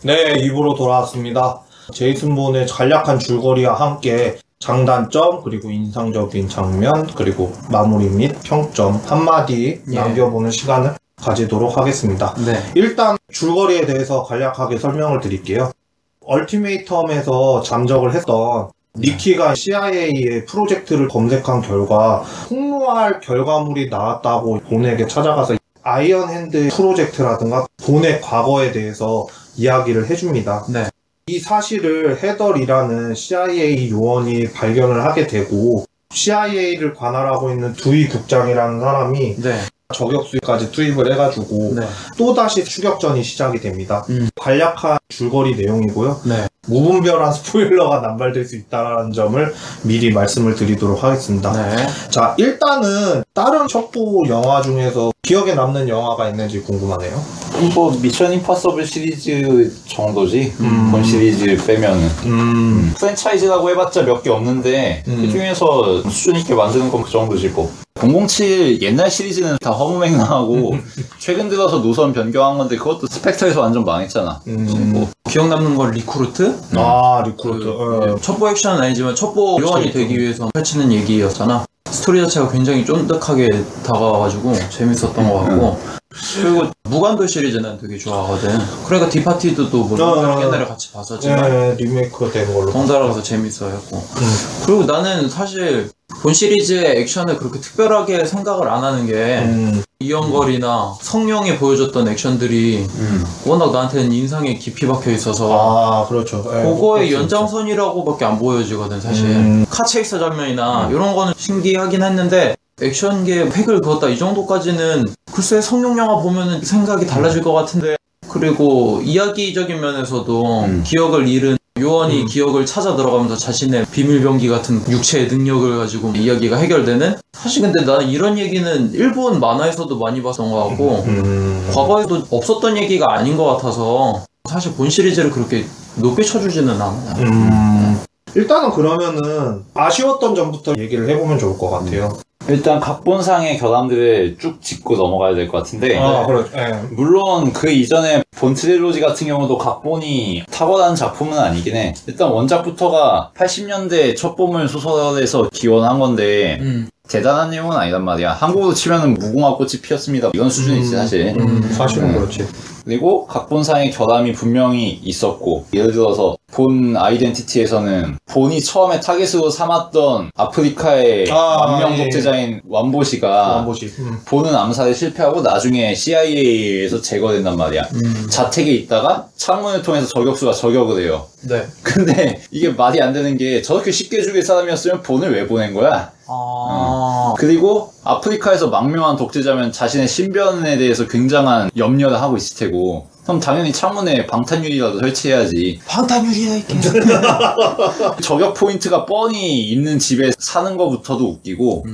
네, 입으로 돌아왔습니다. 제이슨 본의 간략한 줄거리와 함께 장단점, 그리고 인상적인 장면, 그리고 마무리 및 평점 한마디 남겨보는 시간을 가지도록 하겠습니다. 네. 일단 줄거리에 대해서 간략하게 설명을 드릴게요. 얼티메이텀에서 잠적을 했던 니키가 CIA의 프로젝트를 검색한 결과 폭로할 결과물이 나왔다고 본에게 찾아가서 아이언 핸드 프로젝트라든가 본의 과거에 대해서 이야기를 해줍니다. 네. 이 사실을 헤덜이라는 CIA 요원이 발견을 하게 되고 CIA를 관할하고 있는 두이 국장이라는 사람이 네. 저격수까지 투입을 해가지고 네. 또다시 추격전이 시작이 됩니다. 간략한 줄거리 내용이고요. 네. 무분별한 스포일러가 남발될 수 있다는 점을 미리 말씀을 드리도록 하겠습니다. 네. 자, 일단은 다른 첩보 영화 중에서 기억에 남는 영화가 있는지 궁금하네요. 뭐 미션 임파서블 시리즈 정도지. 본 시리즈 빼면은 프랜차이즈라고 해봤자 몇 개 없는데 그 중에서 수준 있게 만드는 건 그 정도지 뭐. 007 옛날 시리즈는 다 허무맹랑하고 최근 들어서 노선 변경한 건데 그것도 스펙터에서 완전 망했잖아. 뭐. 기억 남는 건 리크루트? 아, 리크루트. 첩보 액션은 아니지만 첩보 요원이 되기 위해서 펼치는 얘기였잖아. 스토리 자체가 굉장히 쫀득하게 다가와가지고 재밌었던 것 같고 그리고 무간도 시리즈는 되게 좋아하거든. 그러니까 디파티드도 뭐 옛날에 같이 봤었지만 리메이크 된 걸로 덩달아서 재밌어했고 그리고 나는 사실 본 시리즈의 액션을 그렇게 특별하게 생각을 안 하는 게 이연걸이나 성룡이 보여줬던 액션들이 워낙 나한테는 인상에 깊이 박혀 있어서 그렇죠. 그거의 연장선이라고밖에 안 보여지거든 사실. 카체이스 장면이나 이런 거는 신기하긴 했는데 액션계에 획을 그었다 이 정도까지는 글쎄 성룡 영화 보면은 생각이 달라질 것 같은데 그리고 이야기적인 면에서도 기억을 잃은 요원이 기억을 찾아 들어가면서 자신의 비밀병기 같은 육체의 능력을 가지고 이야기가 해결되는? 사실 근데 나는 이런 얘기는 일본 만화에서도 많이 봤던 것 같고 과거에도 없었던 얘기가 아닌 것 같아서 사실 본 시리즈를 그렇게 높게 쳐주지는 않아요. 일단은 그러면은 아쉬웠던 점부터 얘기를 해보면 좋을 것 같아요. 일단 각본상의 결함들을 쭉 짚고 넘어가야 될 것 같은데 그렇죠. 물론 그 이전에 본 트릴로지 같은 경우도 각본이 탁월한 작품은 아니긴 해. 일단 원작부터가 80년대 첩보물 소설에서 기원한 건데 대단한 내용은 아니란 말이야. 한국으로 치면은 무궁화 꽃이 피었습니다 이런 수준이지 사실. 사실은 그렇지. 그리고 각본상의 결함이 분명히 있었고 예를 들어서 본 아이덴티티에서는 본이 처음에 타겟으로 삼았던 아프리카의 만명 독재자인 완보시가 본은 암살에 실패하고 나중에 CIA에서 제거된단 말이야. 자택에 있다가 창문을 통해서 저격수가 저격을 해요. 네. 근데 이게 말이 안 되는 게 저렇게 쉽게 죽일 사람이었으면 본을 왜 보낸 거야? 그리고 아프리카에서 망명한 독재자면 자신의 신변에 대해서 굉장한 염려를 하고 있을 테고 그럼 당연히 창문에 방탄유리라도 설치해야지. 방탄유리야 이게. 저격 포인트가 뻔히 있는 집에 사는 거부터도 웃기고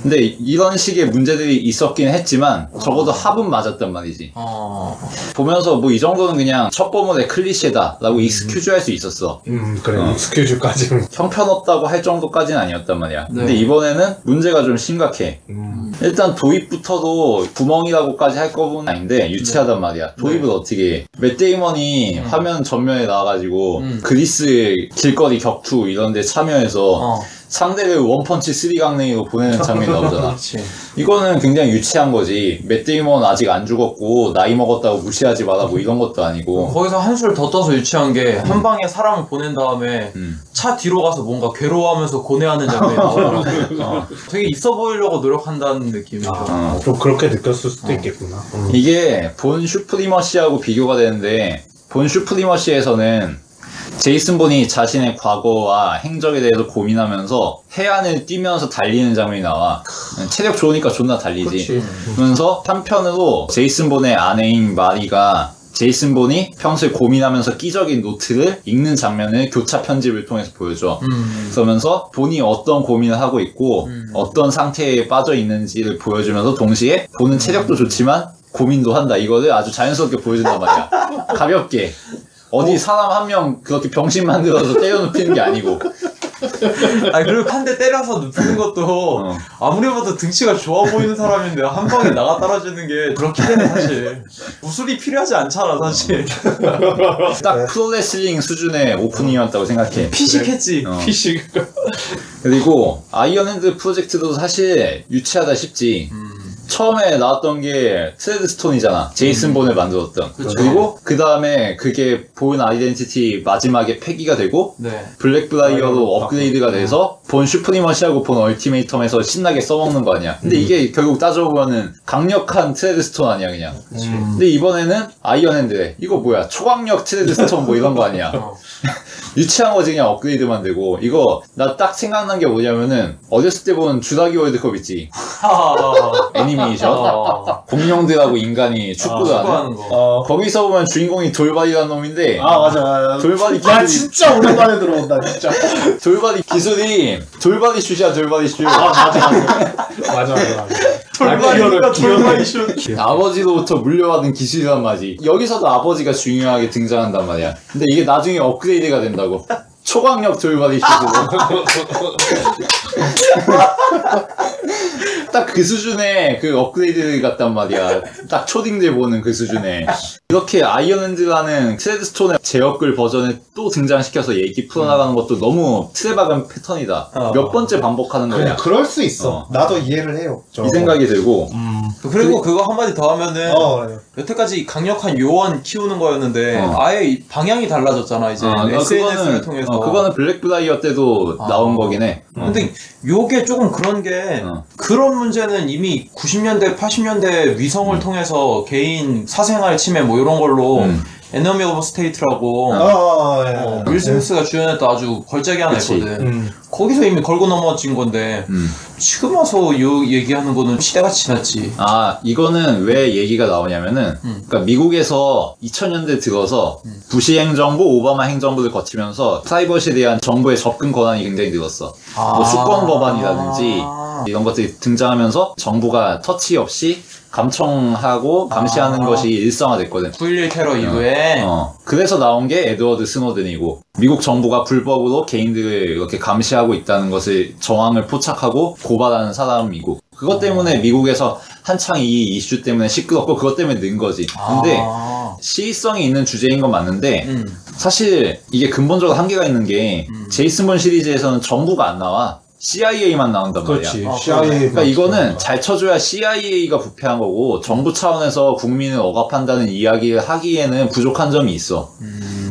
근데 이런 식의 문제들이 있었긴 했지만 적어도 합은 맞았단 말이지. 보면서 뭐 이 정도는 그냥 첩보물의 클리셰다 라고 익스큐즈 할 수 있었어. 그래. 익스큐즈까지는 형편없다고 할 정도까지는 아니었단 말이야. 네. 근데 이번에는 문제가 좀 심각해. 일단 도입부터도 구멍이라고까지 할 거는 아닌데 유치하단 말이야. 도입을 어떻게 해. 맷 데이먼이 화면 전면에 나와가지고 그리스 길거리 격투 이런 데 참여해서 상대를 원펀치 3강냉이로 보내는 장면이 나오잖아. 이거는 굉장히 유치한 거지. 맷 데이먼 아직 안 죽었고 나이 먹었다고 무시하지 마라 뭐 이런 것도 아니고. 거기서 한술 더 떠서 유치한 게 한 방에 사람을 보낸 다음에 차 뒤로 가서 뭔가 괴로워하면서 고뇌하는 장면이 나오더라고. 되게 있어 보이려고 노력한다는 느낌이죠. 좀 그렇게 느꼈을 수도 있겠구나. 이게 본 슈프리머시하고 비교가 되는데 본 슈프리머시에서는 제이슨 본이 자신의 과거와 행적에 대해서 고민하면서 해안을 뛰면서 달리는 장면이 나와. 체력 좋으니까 존나 달리지. 그러면서 한편으로 제이슨 본의 아내인 마리가 제이슨 본이 평소에 고민하면서 끼적인 노트를 읽는 장면을 교차 편집을 통해서 보여줘. 그러면서 본이 어떤 고민을 하고 있고 어떤 상태에 빠져 있는지를 보여주면서 동시에 본은 체력도 좋지만 고민도 한다. 이거를 아주 자연스럽게 보여준단 말이야. 가볍게. 어디 사람 한 명 그렇게 병신 만들어서 때려 눕히는 게 아니고 아니 그리고 한 대 때려서 눕히는 것도 아무리 봐도 등치가 좋아 보이는 사람인데 한 방에 나가 떨어지는 게 그렇긴 해 사실. 무술이 필요하지 않잖아 사실. 딱 프로레슬링 수준의 오프닝이었다고 생각해. 피식했지. 피식. 그리고 아이언핸드 프로젝트도 사실 유치하다 싶지. 처음에 나왔던 게 트레드스톤이잖아. 제이슨 본을 만들었던. 그쵸. 그리고 그 다음에 그게 본 아이덴티티 마지막에 폐기가 되고 네. 블랙브라이어로 업그레이드가 돼서 본 슈프리머시하고 본 얼티메이텀에서 신나게 써먹는 거 아니야. 근데 이게 결국 따져보면은 강력한 트레드스톤 아니야 그냥. 근데 이번에는 아이언핸드래. 이거 뭐야 초강력 트레드스톤 뭐 이런 거 아니야. 유치한 거지 그냥 업그레이드만 되고. 이거 나 딱 생각난 게 뭐냐면은 어렸을 때 본 주라기 월드컵 있지. 애니메이션. 공룡들하고 인간이 축구를 하는. 축구하는 거. 거기서 보면 주인공이 돌발이라는 놈인데 맞아. 돌발이 야, 기술이 진짜 오랜만에 들어온다, 진짜. 돌발이 기술이 돌발이 슛이야 돌발이 슛. 맞아. 돌발이니까 돌발이 슛. 아버지로부터 물려받은 기술이란 말이지. 여기서도 아버지가 중요하게 등장한단 말이야. 근데 이게 나중에 업그레이드가 된다고. 초강력 돌발이 슛으로. 딱 그 수준의 그 업그레이드 같단 말이야. 딱 초딩들 보는 그 수준의. 이렇게 아이언핸드라는 트레드스톤의 제어글 버전을 또 등장시켜서 얘기 풀어나가는 것도 너무 틀에박은 패턴이다. 몇 번째 반복하는 거냐. 그럴 수 있어. 나도 이해를 해요. 이 생각이 들고. 그리고 그거 한마디 더 하면은 그래. 여태까지 강력한 요원 키우는 거였는데 아예 이 방향이 달라졌잖아 이제 SNS를 통해서. 그거는 블랙브라이어 때도 나온 거긴 해. 근데 요게 조금 그런 게 그런 문제는 이미 90년대 80년대 위성을 통해서 개인 사생활 침해 뭐 이런 걸로 에너미 오브 스테이트라고 윌 스미스가 주연했던 아주 걸작이 하나 있거든. 거기서 이미 걸고 넘어진 건데 지금 와서 요 얘기하는 거는 시대가 지났지. 이거는 왜 얘기가 나오냐면은 그러니까 미국에서 2000년대 들어서 부시 행정부, 오바마 행정부를 거치면서 프라이버시에 대한 정부의 접근 권한이 굉장히 늘었어. 뭐 수권 법안이라든지 이런 것들이 등장하면서 정부가 터치 없이 감청하고 감시하는 것이 일상화됐거든. 9.11 테러 이후에. 그래서 나온 게 에드워드 스노든이고, 미국 정부가 불법으로 개인들을 이렇게 감시하고 있다는 것을 정황을 포착하고 고발하는 사람이고, 그것 때문에 미국에서 한창 이 이슈 때문에 시끄럽고 그것 때문에 는 거지. 근데 시의성이 있는 주제인 건 맞는데 사실 이게 근본적으로 한계가 있는 게 제이슨 본 시리즈에서는 정부가 안 나와. CIA만 나온단 말이야. 그렇지. CIA. 그러니까 이거는 잘 쳐줘야 CIA가 부패한 거고 정부 차원에서 국민을 억압한다는 이야기를 하기에는 부족한 점이 있어.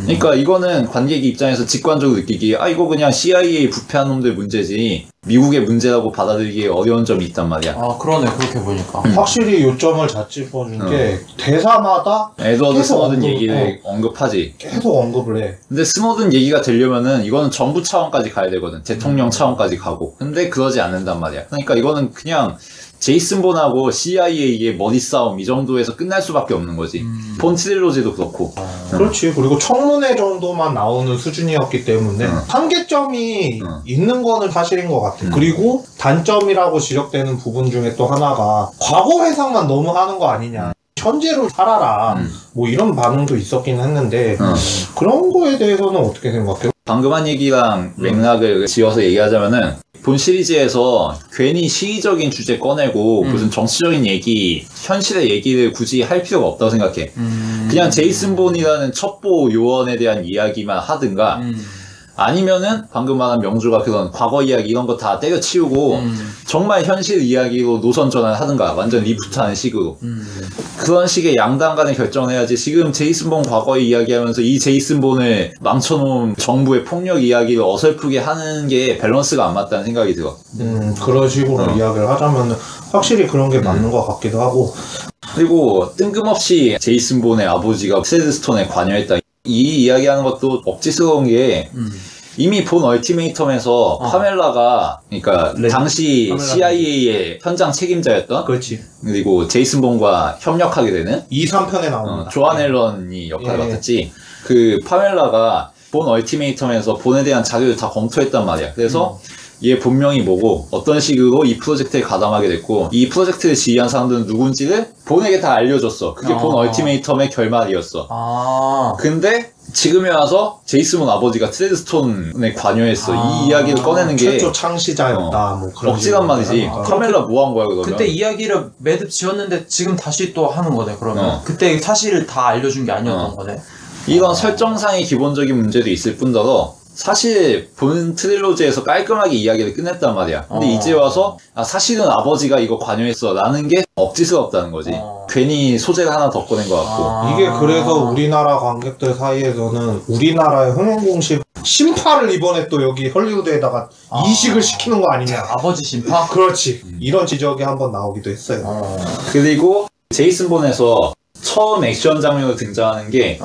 그러니까 이거는 관객 입장에서 직관적으로 느끼기에 이거 그냥 CIA 부패한 놈들 문제지 미국의 문제라고 받아들이기 어려운 점이 있단 말이야. 그러네 그렇게 보니까. 확실히 요점을 잘 짚어준 게 대사마다 에드워드 스노든 얘기를 언급하지. 계속 언급을 해. 근데 스노든 얘기가 되려면은 이거는 정부 차원까지 가야 되거든. 대통령 차원까지 가고. 근데 그러지 않는단 말이야. 그러니까 이거는 그냥 제이슨 본하고 CIA의 머리 싸움 이 정도에서 끝날 수밖에 없는 거지. 본 트릴로지도 그렇고. 그렇지. 그리고 청문회 정도만 나오는 수준이었기 때문에 한계점이 있는 거는 사실인 것 같아. 그리고 단점이라고 지적되는 부분 중에 또 하나가 과거 회상만 너무 하는 거 아니냐. 현재로 살아라. 뭐 이런 반응도 있었긴 했는데 그런 거에 대해서는 어떻게 생각해요? 방금 한 얘기랑 맥락을 지어서 얘기하자면은 본 시리즈에서 괜히 시의적인 주제 꺼내고 무슨 정치적인 얘기, 현실의 얘기를 굳이 할 필요가 없다고 생각해. 그냥 제이슨 본이라는 첩보 요원에 대한 이야기만 하든가 아니면은 방금 말한 명주가 그런 과거 이야기 이런 거 다 때려치우고 정말 현실 이야기로 노선 전환을 하든가 완전 리부트하는 식으로 그런 식의 양당 간의 결정을 해야지. 지금 제이슨 본 과거의 이야기하면서 이 제이슨 본을 망쳐놓은 정부의 폭력 이야기를 어설프게 하는 게 밸런스가 안 맞다는 생각이 들어. 그런 식으로 이야기를 하자면 확실히 그런 게 맞는 것 같기도 하고. 그리고 뜬금없이 제이슨 본의 아버지가 트레드스톤에 관여했다. 이 이야기하는 것도 억지스러운 게 이미 본 얼티메이텀에서 파멜라가 그러니까 당시 CIA의 현장 책임자였던 그렇지. 그리고 제이슨 본과 협력하게 되는 2, 3편에 나옵니다. 조안 앨런이 역할을 맡았지. 그 파멜라가 본 얼티메이텀에서 본에 대한 자료를 다 검토했단 말이야. 그래서 얘 본명이 뭐고 어떤 식으로 이 프로젝트에 가담하게 됐고 이 프로젝트를 지휘한 사람들은 누군지를 본에게 다 알려줬어. 그게 본 얼티메이텀의 결말이었어. 근데 지금에 와서 제이슨 본 아버지가 트레드스톤에 관여했어. 이 이야기를 꺼내는 게 최초 창시자였다. 뭐 그런 억지란 말이지. 식으로. 카멜라 뭐 한 거야 그러면? 그때 이야기를 매듭 지었는데 지금 다시 또 하는 거네 그러면. 그때 사실을 다 알려준 게 아니었던 거네. 이런 설정상의 기본적인 문제도 있을 뿐더러 사실 본 트릴로지에서 깔끔하게 이야기를 끝냈단 말이야. 근데 이제 와서 사실은 아버지가 이거 관여했어 라는 게 억지스럽다는 거지. 괜히 소재를 하나 더 꺼낸 것 같고. 이게 그래서 우리나라 관객들 사이에서는 우리나라의 흥행 공식 심파를 이번에 또 여기 헐리우드에다가 이식을 시키는 거 아니냐. 아버지 심파? 그렇지. 이런 지적이 한번 나오기도 했어요. 그리고 제이슨 본에서 처음 액션 장면으로 등장하는 게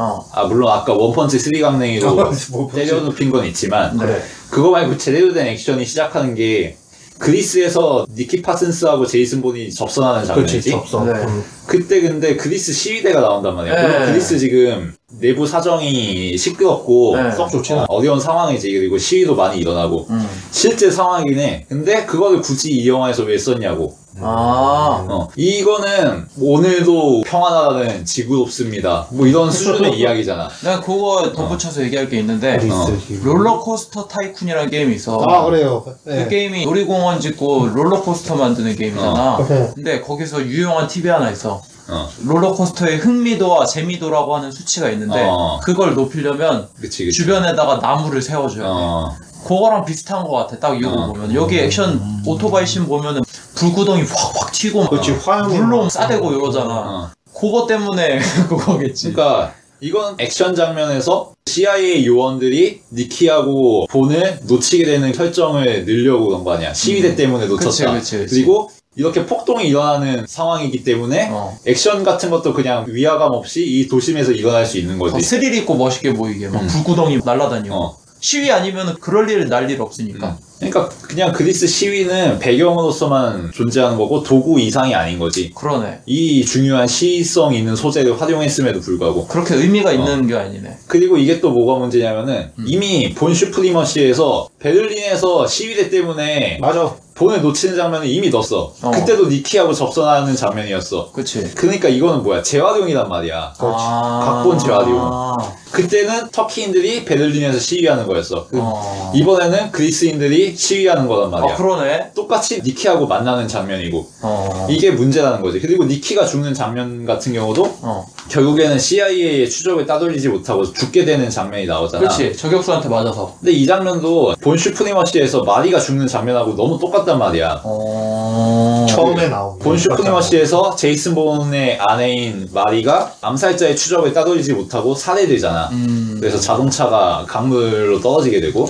물론 아까 원펀치 3강냉이로 때려눕힌 건 있지만 네. 그거 말고 제대로 된 액션이 시작하는 게 그리스에서 니키 파슨스하고 제이슨 본이 접선하는 장면이지. 그렇지, 접선. 네. 그때 근데 그리스 시위대가 나온단 말이야. 네. 물론 그리스 지금 내부 사정이 시끄럽고 네. 썩 좋지는 않아. 어려운 상황이지. 그리고 시위도 많이 일어나고 실제 상황이긴 해. 근데 그거를 굳이 이 영화에서 왜 썼냐고. 이거는 오늘도 평안하다는 지구롭습니다. 뭐 이런 수준의 이야기잖아. 내가 그거 덧붙여서 얘기할 게 있는데 롤러코스터 타이쿤이라는 게임이 있어. 그래요. 네. 그 게임이 놀이공원 짓고 롤러코스터 만드는 게임이잖아. 근데 거기서 유용한 팁이 하나 있어. 롤러코스터의 흥미도와 재미도라고 하는 수치가 있는데 그걸 높이려면 그치. 주변에다가 나무를 세워줘야 돼. 그거랑 비슷한 것 같아. 딱 이거 보면 여기 액션 오토바이 씬 보면은 불구덩이 확확 튀고 막 그렇지, 화염이 물로 싸대고 이러잖아. 그거 때문에 그거겠지. 그러니까 이건 액션 장면에서 CIA 요원들이 니키하고 본을 놓치게 되는 설정을 넣으려고 그런 거 아니야. 시위대 때문에 놓쳤다. 그치. 그리고 이렇게 폭동이 일어나는 상황이기 때문에 액션 같은 것도 그냥 위화감 없이 이 도심에서 일어날 수 있는 거지. 스릴 있고 멋있게 보이게 막 불구덩이 날아다니고. 시위 아니면 그럴 일 날 일 없으니까. 그러니까 그냥 그리스 시위는 배경으로서만 존재하는 거고 도구 이상이 아닌 거지. 그러네. 이 중요한 시의성 있는 소재를 활용했음에도 불구하고 그렇게 의미가 있는 게 아니네. 그리고 이게 또 뭐가 문제냐면은 이미 본 슈프리머시에서 베를린에서 시위대 때문에 맞아. 본을 놓치는 장면을 이미 넣었어. 그때도 니키하고 접선하는 장면이었어. 그치. 그러니까 이거는 뭐야? 재활용이란 말이야. 각본 재활용. 그때는 터키인들이 베를린에서 시위하는 거였어. 이번에는 그리스인들이 시위하는 거란 말이야. 그러네. 똑같이 니키하고 만나는 장면이고 이게 문제라는 거지. 그리고 니키가 죽는 장면 같은 경우도 결국에는 CIA의 추적을 따돌리지 못하고 죽게 되는 장면이 나오잖아. 그렇지. 저격수한테 맞아서. 근데 이 장면도 본 슈프리머시에서 마리가 죽는 장면하고 너무 똑같단 말이야. 처음에 나온 본 슈프리머시에서 제이슨 본의 아내인 마리가 암살자의 추적을 따돌리지 못하고 살해되잖아. 그래서 자동차가 강물로 떨어지게 되고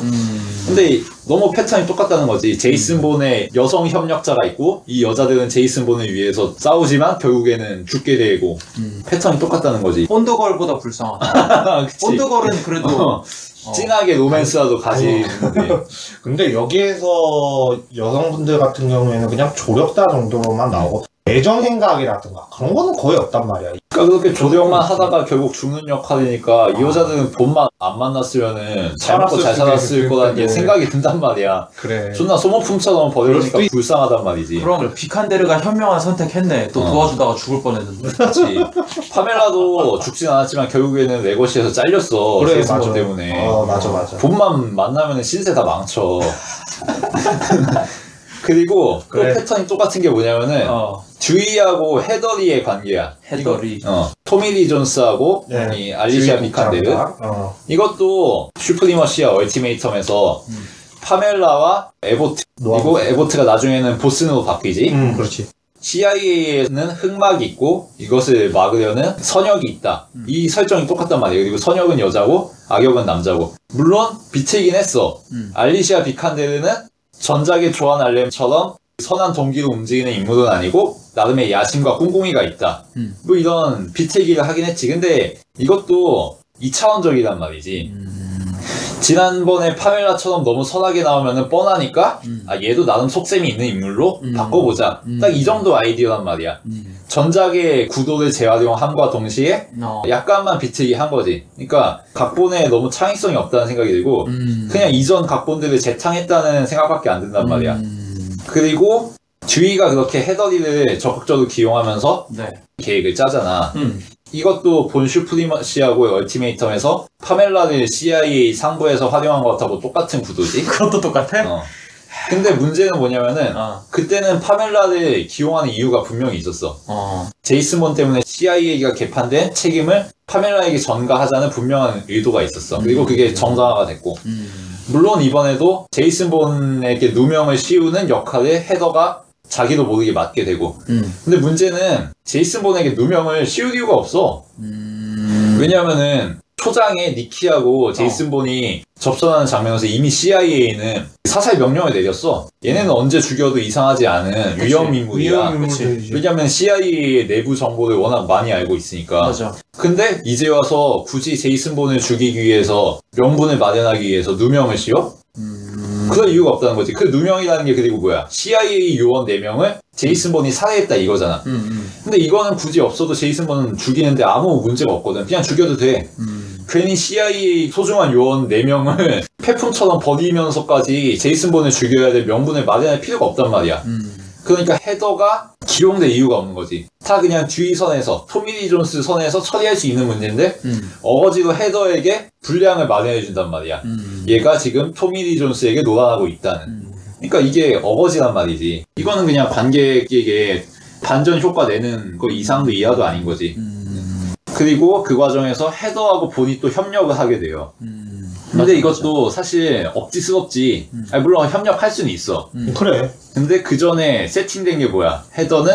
근데 너무 패턴이 똑같다는 거지. 제이슨 본의 여성 협력자가 있고 이 여자들은 제이슨 본을 위해서 싸우지만 결국에는 죽게 되고 패턴이 똑같다는 거지. 본드걸보다 불쌍하다. 그치? 본드걸은 그래도 진하게 로맨스라도 가지는데 근데 여기에서 여성분들 같은 경우에는 그냥 조력자 정도로만 나오고 애정 행각이라든가 그런 거는 거의 없단 말이야. 그러니까 그렇게 조력만 하다가 결국 죽는 역할이니까 이 여자들은 본만 안 만났으면은 잘 먹고 잘 살았을 거라는 게 생각이 든단 말이야. 그래. 존나 소모품처럼 버려지니까 불쌍하단 말이지. 그럼 비칸데르가 현명한 선택했네. 또 도와주다가 죽을 뻔했는데. 그렇지. 파멜라도 죽진 않았지만 결국에는 레거시에서 잘렸어. 그래, 제이슨 맞아. 본 때문에. 맞아. 본만 만나면 신세 다 망쳐. 그리고 또 그래. 패턴이 똑같은 게 뭐냐면은 듀이하고 헤더리의 관계야. 헤더리. 토미 리 존스하고 이 알리시아 비칸데르. 이것도 슈프리머시아 얼티메이텀에서 파멜라와 에보트. 그리고 에보트가 나중에는 보스로 바뀌지. 그렇지. CIA에는 흑막이 있고 이것을 막으려는 선역이 있다. 이 설정이 똑같단 말이에요. 그리고 선역은 여자고 악역은 남자고. 물론 비틀긴 했어. 알리시아 비칸데르는 전작의 조한 알렘처럼 선한 동기로 움직이는 인물은 아니고 나름의 야심과 꿍꿍이가 있다. 뭐 이런 비틀기를 하긴 했지. 근데 이것도 2차원적이란 말이지. 지난번에 파멜라처럼 너무 선하게 나오면은 뻔하니까 얘도 나름 속셈이 있는 인물로 바꿔보자. 딱 이 정도 아이디어란 말이야. 전작의 구도를 재활용함과 동시에 약간만 비틀기 한 거지. 그러니까 각본에 너무 창의성이 없다는 생각이 들고 그냥 이전 각본들을 재탕했다는 생각밖에 안 든단 말이야. 그리고 듀이가 그렇게 헤더리를 적극적으로 기용하면서 네. 계획을 짜잖아. 이것도 본 슈프리머시하고 얼티메이텀에서 파멜라를 CIA 상부에서 활용한 것하고 똑같은 구도지. 그것도 똑같아? 근데 문제는 뭐냐면은 그때는 파멜라를 기용하는 이유가 분명히 있었어. 제이슨 본 때문에 CIA가 개판된 책임을 파멜라에게 전가하자는 분명한 의도가 있었어. 그리고 그게 정상화가 됐고. 물론 이번에도 제이슨 본에게 누명을 씌우는 역할을 헤더가 자기도 모르게 맡게 되고. 근데 문제는 제이슨 본에게 누명을 씌울 이유가 없어. 왜냐면은 초장에 니키하고 제이슨 본이 접선하는 장면에서 이미 CIA는 사살 명령을 내렸어. 얘네는 언제 죽여도 이상하지 않은 위험 인물이야. 왜냐면 CIA 내부 정보를 워낙 많이 알고 있으니까. 맞아. 근데 이제 와서 굳이 제이슨 본을 죽이기 위해서 명분을 마련하기 위해서 누명을 씌워? 그럴 이유가 없다는 거지. 그 누명이라는 게 그리고 뭐야? CIA 요원 4명을 제이슨 본이 살해했다 이거잖아. 근데 이거는 굳이 없어도 제이슨 본은 죽이는데 아무 문제가 없거든. 그냥 죽여도 돼. 괜히 CIA 소중한 요원 4명을 폐품처럼 버리면서까지 제이슨 본을 죽여야 될 명분을 마련할 필요가 없단 말이야. 그러니까 헤더가 기용될 이유가 없는 거지. 다 그냥 듀이 선에서, 토미 리 존스 선에서 처리할 수 있는 문제인데 어거지로 헤더에게 불량을 마련해준단 말이야. 얘가 지금 토미 리 존스에게 노란하고 있다는. 그러니까 이게 어거지란 말이지. 이거는 그냥 관객에게 반전 효과 내는 거 이상도 이하도 아닌 거지. 그리고 그 과정에서 헤더하고 본이 또 협력을 하게 돼요. 근데 이것도 사실 억지스럽지. 아니, 물론 협력할 수는 있어. 그래. 근데 그 전에 세팅된 게 뭐야? 헤더는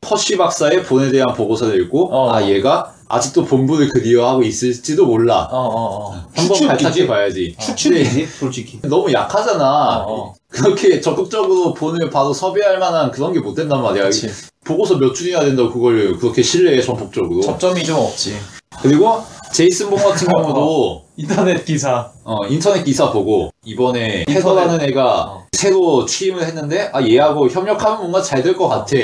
퍼시 박사의 본에 대한 보고서를 읽고 아 얘가 아직도 본부를 그리워하고 있을지도 몰라. 한번 발탁해 봐야지. 추측이지, 솔직히. 너무 약하잖아. 그렇게 적극적으로 본을 바로 섭외할 만한 그런 게 못 된단 말이야. 그치. 보고서 몇 줄이나 된다고 그걸 그렇게 신뢰해 전폭적으로. 접점이 좀 없지. 그리고 제이슨 본 같은 경우도 인터넷 기사. 인터넷 기사 보고 이번에 헤더라는 애가 새로 취임을 했는데 아 얘하고 협력하면 뭔가 잘 될 것 같아.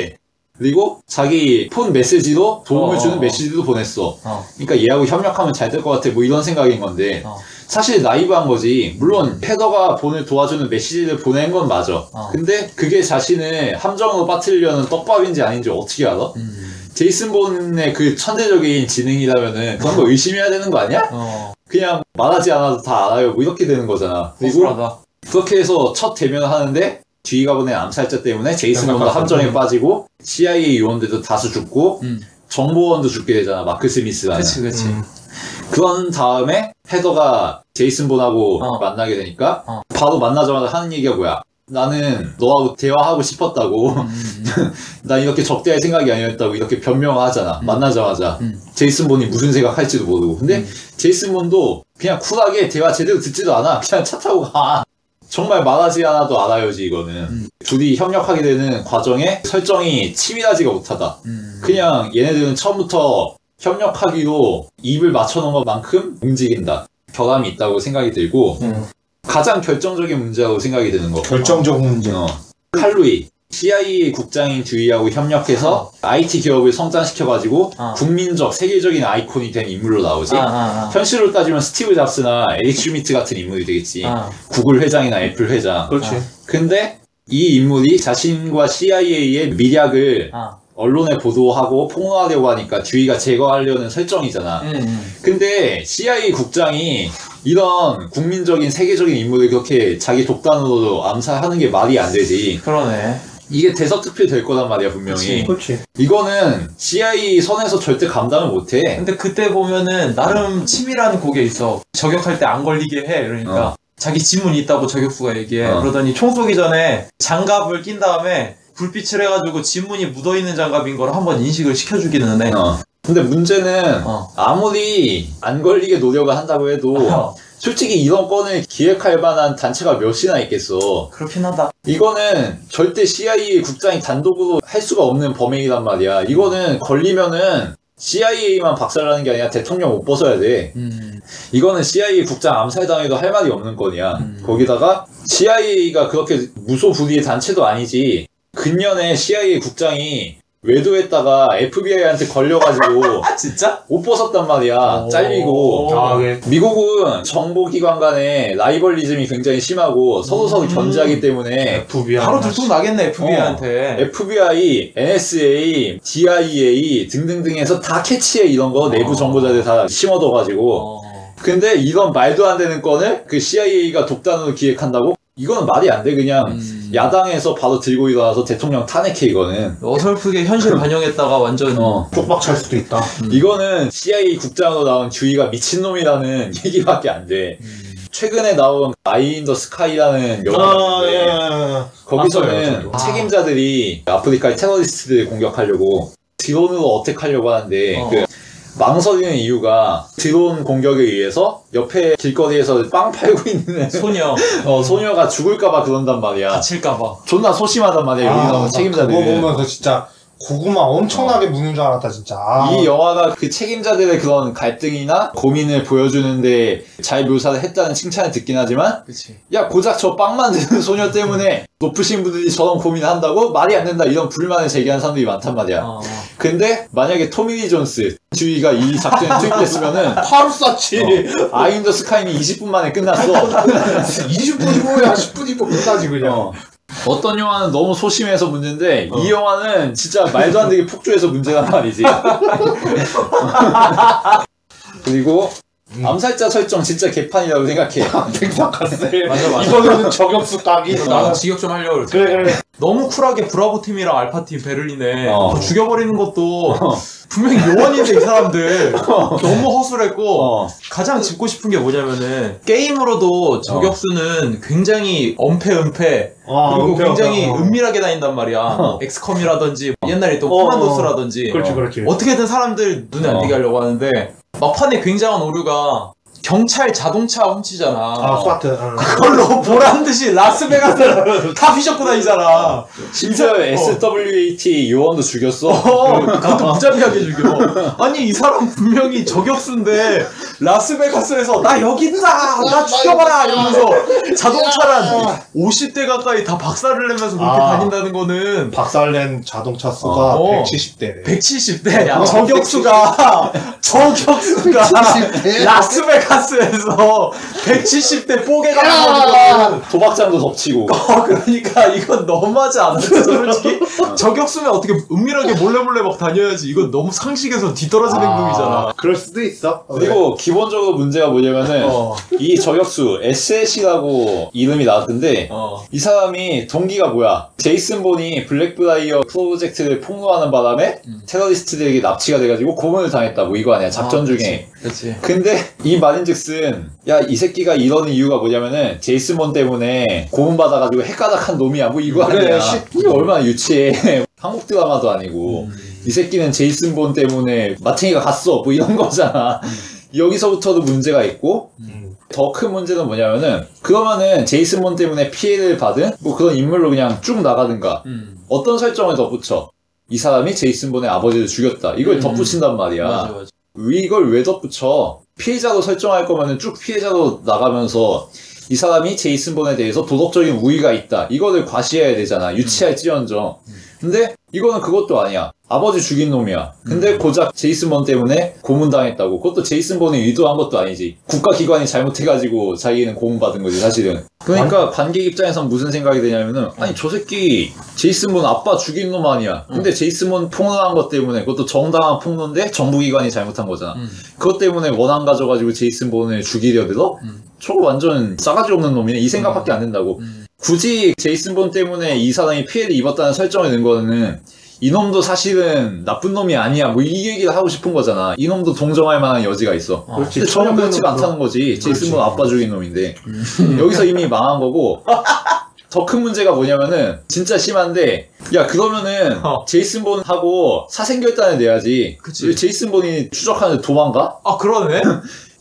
그리고 자기 폰 메시지로 도움을 주는 메시지도 보냈어. 그러니까 얘하고 협력하면 잘 될 것 같아. 뭐 이런 생각인 건데 사실 나이브한 거지. 물론 헤더가 본을 도와주는 메시지를 보낸 건 맞아. 근데 그게 자신을 함정으로 빠뜨리려는 떡밥인지 아닌지 어떻게 알아? 제이슨 본의 그 천재적인 지능이라면은 그런 거 의심해야 되는 거 아니야? 그냥 말하지 않아도 다 알아요. 뭐 이렇게 되는 거잖아. 그리고 그렇게 해서 첫 대면을 하는데 쥐가 보낸 암살자 때문에 제이슨 본도 함정에 빠지고 CIA 요원들도 다수 죽고 정보원도 죽게 되잖아. 마크 스미스라는. 그치. 그런 다음에 헤더가 제이슨 본하고 만나게 되니까 바로 만나자마자 하는 얘기가 뭐야? 나는 너하고 대화하고 싶었다고. 난 이렇게 적대할 생각이 아니었다고 이렇게 변명을 하잖아. 만나자마자. 제이슨 본이 무슨 생각할지도 모르고. 근데 제이슨 본도 그냥 쿨하게 대화 제대로 듣지도 않아. 그냥 차 타고 가. 정말 말하지 않아도 알아요지 이거는. 둘이 협력하게 되는 과정에 설정이 치밀하지가 못하다. 그냥 얘네들은 처음부터 협력하기로 입을 맞춰놓은 것만큼 움직인다. 결함이 있다고 생각이 들고 가장 결정적인 문제라고 생각이 드는 거. 결정적 문제. 칼루이. CIA 국장인 듀이하고 협력해서 IT 기업을 성장시켜가지고 국민적, 세계적인 아이콘이 된 인물로 나오지. 현실로 따지면 스티브 잡스나 에릭 슈미트 같은 인물이 되겠지. 구글 회장이나 애플 회장. 그렇지. 근데 이 인물이 자신과 CIA의 밀약을 언론에 보도하고 폭로하려고 하니까 듀이가 제거하려는 설정이잖아. 근데 CIA 국장이 이런 국민적인 세계적인 인물을 그렇게 자기 독단으로 암살하는 게 말이 안 되지. 그러네. 이게 대서특필 될 거란 말이야 분명히. 그렇지. 이거는 CIA 선에서 절대 감당을 못해. 근데 그때 보면은 나름 치밀한 곡에 있어. 저격할 때 안 걸리게 해. 그러니까 자기 지문이 있다고 저격수가 얘기해. 그러더니 총 쏘기 전에 장갑을 낀 다음에 불빛을 해가지고 지문이 묻어있는 장갑인 걸 한번 인식을 시켜주기는 해. 근데 문제는 아무리 안 걸리게 노력을 한다고 해도 솔직히 이런 건을 기획할 만한 단체가 몇이나 있겠어. 그렇긴 하다. 이거는 절대 CIA 국장이 단독으로 할 수가 없는 범행이란 말이야. 이거는 걸리면은 CIA만 박살나는 게 아니라 대통령 옷 벗어야 돼. 이거는 CIA 국장 암살당해도 할 말이 없는 건이야. 거기다가 CIA가 그렇게 무소불위의 단체도 아니지. 근년에 CIA 국장이 외도했다가 FBI한테 걸려가지고 진짜? 옷 벗었단 말이야. 잘리고. 미국은 정보기관 간에 라이벌리즘이 굉장히 심하고 서로 견제하기 때문에 FBI 바로 들통 나겠네 FBI한테. FBI, NSA, DIA 등등등에서 다 캐치해 이런 거 내부 정보자들 다 심어둬가지고. 근데 이런 말도 안 되는 건을 그 CIA가 독단으로 기획한다고? 이거는 말이 안 돼. 그냥 야당에서 바로 들고 일어나서 대통령 탄핵해 이거는. 어설프게 현실 반영했다가 완전 쪽박 찰 수도 있다. 이거는 CIA 국장으로 나온 주의가 미친놈이라는 얘기밖에 안 돼. 최근에 나온 아이 인 더 스카이라는 영화인데 거기서는 책임자들이 아프리카의 테러리스트들 공격하려고 드론으로 어택하려고 하는데 그 망설이는 이유가 드론 공격에 의해서 옆에 길거리에서 빵 팔고 있는 소녀가 죽을까봐 그런단 말이야. 다칠까봐. 존나 소심하단 말이야. 여기 나오는 책임자들이. 그거 보면서 진짜 고구마 엄청나게 무는 줄 알았다 진짜. 이 영화가 그 책임자들의 그런 갈등이나 고민을 보여주는데 잘 묘사를 했다는 칭찬을 듣긴 하지만 그치. 야 고작 저 빵 만드는 소녀 때문에 높으신 분들이 저런 고민을 한다고? 말이 안 된다 이런 불만을 제기하는 사람들이 많단 말이야. 근데 만약에 토미리 존스 주의가 이 작전에 투입됐으면은 바로 쐈지. 아이 인 더 스카이는 20분 만에 끝났어. 20분이 뭐야 10분이면 끝나지 그냥. 어떤 영화는 너무 소심해서 문제인데 이 영화는 진짜 말도 안 되게 폭주해서 문제란 말이지. 그리고 암살자 설정 진짜 개판이라고 생각해. 텍사카스. 맞아. 이거는 저격수 따기. 나는 직역 좀 하려고 그랬어. 그래. 너무 쿨하게 브라보 팀이랑 알파 팀 베를린에 죽여버리는 것도 분명히 요원인데 이 사람들 너무 허술했고 가장 짚고 싶은 게 뭐냐면은 게임으로도 저격수는 굉장히 은폐 그리고 굉장히 은밀하게 다닌단 말이야. 엑스컴이라든지 옛날에 또 코만도스라든지 그렇지. 어떻게든 사람들 눈에 안 띄게 하려고 하는데 막판에 굉장한 오류가 경찰 자동차 훔치잖아. 스와트. 그걸로 보란듯이 라스베가스를 다 휘젓고 다니잖아. 심지어 SWAT 요원도 죽였어. 그것도 무자비하게 죽여. 아니 이 사람 분명히 저격수인데 라스베가스에서 나 여기 있다, 나 죽여봐라 이러면서 자동차란 50대 가까이 다 박살을 내면서 그렇게 다닌다는 거는 박살낸 자동차 수가 170대. 170대. 야, 저격수가 라스베가스에서 170대 뽀개가 나가지고 도박장도 덮치고. 그러니까 이건 너무하지 않았어 솔직히? 저격수면 어떻게 은밀하게 몰래 막 다녀야지. 이건 너무 상식에서 뒤떨어진 행동이잖아. 그럴 수도 있어. 그리고 기본적으로 문제가 뭐냐면은 이 저격수 SS라고 이름이 나왔던데 이 사람이 동기가 뭐야? 제이슨 본이 블랙브라이어 프로젝트를 폭로하는 바람에 테러리스트들에게 납치가 돼가지고 고문을 당했다고. 이거 아니야 작전 중에. 그치. 근데 이 말인즉슨 야 이 새끼가 이러는 이유가 뭐냐면은 제이슨 본 때문에 고문받아가지고 핵가닥한 놈이야 뭐 이거 아니야. 이게 얼마나 유치해. 한국 드라마도 아니고 이 새끼는 제이슨 본 때문에 마탱이가 갔어 뭐 이런 거잖아. 여기서부터도 문제가 있고 더 큰 문제는 뭐냐면은 그러면은 제이슨 본 때문에 피해를 받은 뭐 그런 인물로 그냥 쭉 나가든가 어떤 설정을 덧붙여. 이 사람이 제이슨 본의 아버지를 죽였다. 이걸 덧붙인단 말이야. 맞아. 이걸 왜 덧붙여? 피해자로 설정할 거면은 쭉 피해자로 나가면서 이 사람이 제이슨 본에 대해서 도덕적인 우위가 있다. 이거를 과시해야 되잖아. 유치할지언정. 근데 이거는 그것도 아니야. 아버지 죽인 놈이야. 근데 고작 제이슨 본 때문에 고문당했다고. 그것도 제이슨 본이 의도한 것도 아니지. 국가기관이 잘못해가지고 자기는 고문받은 거지 사실은. 그러니까 관객 입장에선 무슨 생각이 드냐면은 아니 저 새끼 제이슨 본 아빠 죽인 놈 아니야. 근데 제이슨 본 폭로한 것 때문에 그것도 정당한 폭로인데 정부기관이 잘못한 거잖아. 그것 때문에 원한 가져가지고 제이슨 본을 죽이려 들어? 저거 완전 싸가지 없는 놈이네. 이 생각밖에 안 된다고. 굳이 제이슨 본 때문에 이 사람이 피해를 입었다는 설정을 넣은 거는 이놈도 사실은 나쁜 놈이 아니야. 뭐 이 얘기를 하고 싶은 거잖아. 이놈도 동정할 만한 여지가 있어. 근데 전혀 그렇지가 않다는 거지. 제이슨 본 아빠 죽인 놈인데. 여기서 이미 망한 거고. 더 큰 문제가 뭐냐면은 진짜 심한데 야 그러면은 제이슨 본하고 사생결단을 내야지. 그치. 제이슨 본이 추적하는데 도망가? 아 그러네?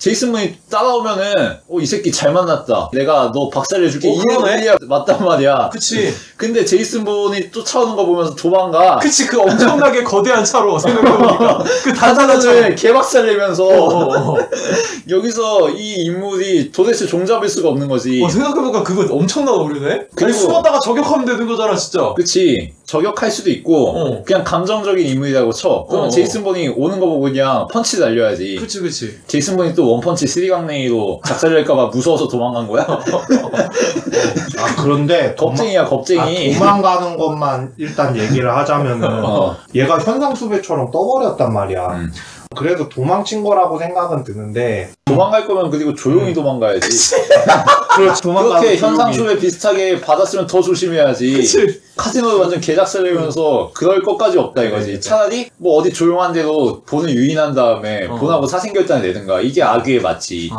제이슨 본이 따라오면은 이 새끼 잘 만났다. 내가 너 박살내줄게. 그러네? 이야 맞단 말이야. 그치. 근데 제이슨 본이 쫓아오는 거 보면서 도망가. 그치, 그 엄청나게 거대한 차로 생각해보니까. 그 단단한 다자를 개박살내면서 어. 여기서 이 인물이 도대체 종잡을 수가 없는 거지. 생각해보니까 그거 엄청난 오류네? 아니, 그리고- 숨었다가 저격하면 되는 거잖아, 진짜. 그치. 저격할 수도 있고 그냥 감정적인 인물이라고 쳐. 그러면 제이슨 본이 오는 거 보고 그냥 펀치 날려야지. 그치. 제이슨 본이 또 원펀치 3강냉이로 작살낼까봐 무서워서 도망간 거야? 그런데 겁쟁이야 겁쟁이. 도망가는 것만 일단 얘기를 하자면은 얘가 현상수배처럼 떠버렸단 말이야. 그래서 도망친 거라고 생각은 드는데 도망갈 거면 그리고 조용히 도망가야지. 그렇지 그렇게 현상수배 비슷하게 받았으면 더 조심해야지. 그치. 카지노를 완전 개작살내면서 그럴 것까지 없다 이거지. 네. 차라리 뭐 어디 조용한 데로 본을 유인한 다음에 본하고 사생결단을 내든가. 이게 악의에 맞지.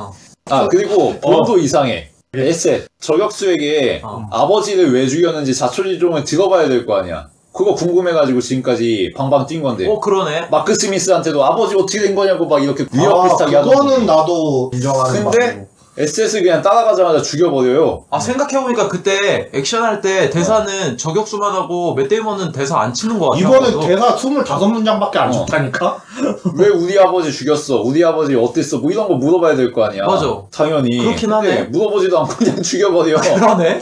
그리고 본도 이상해. 에셋 저격수에게 아버지를 왜 죽였는지 자초지종을 들어봐야 될 거 아니야. 그거 궁금해가지고 지금까지 방방 뛴 건데. 그러네. 마크 스미스한테도 아버지 어떻게 된 거냐고 막 이렇게 위협 비슷하게 하던 그거는 나도 인정하는 근데 바고. SS를 그냥 따라가자마자 죽여버려요. 생각해보니까 그때 액션할 때 대사는 저격수만 하고 맷 데이먼은 대사 안 치는 거 같아. 이거는 대사 25문장밖에 안 줬다니까? 왜 우리 아버지 죽였어? 우리 아버지 어땠어? 뭐 이런 거 물어봐야 될 거 아니야. 맞아. 당연히. 그렇긴 하네. 근데 물어보지도 않고 그냥 죽여버려. 그러네.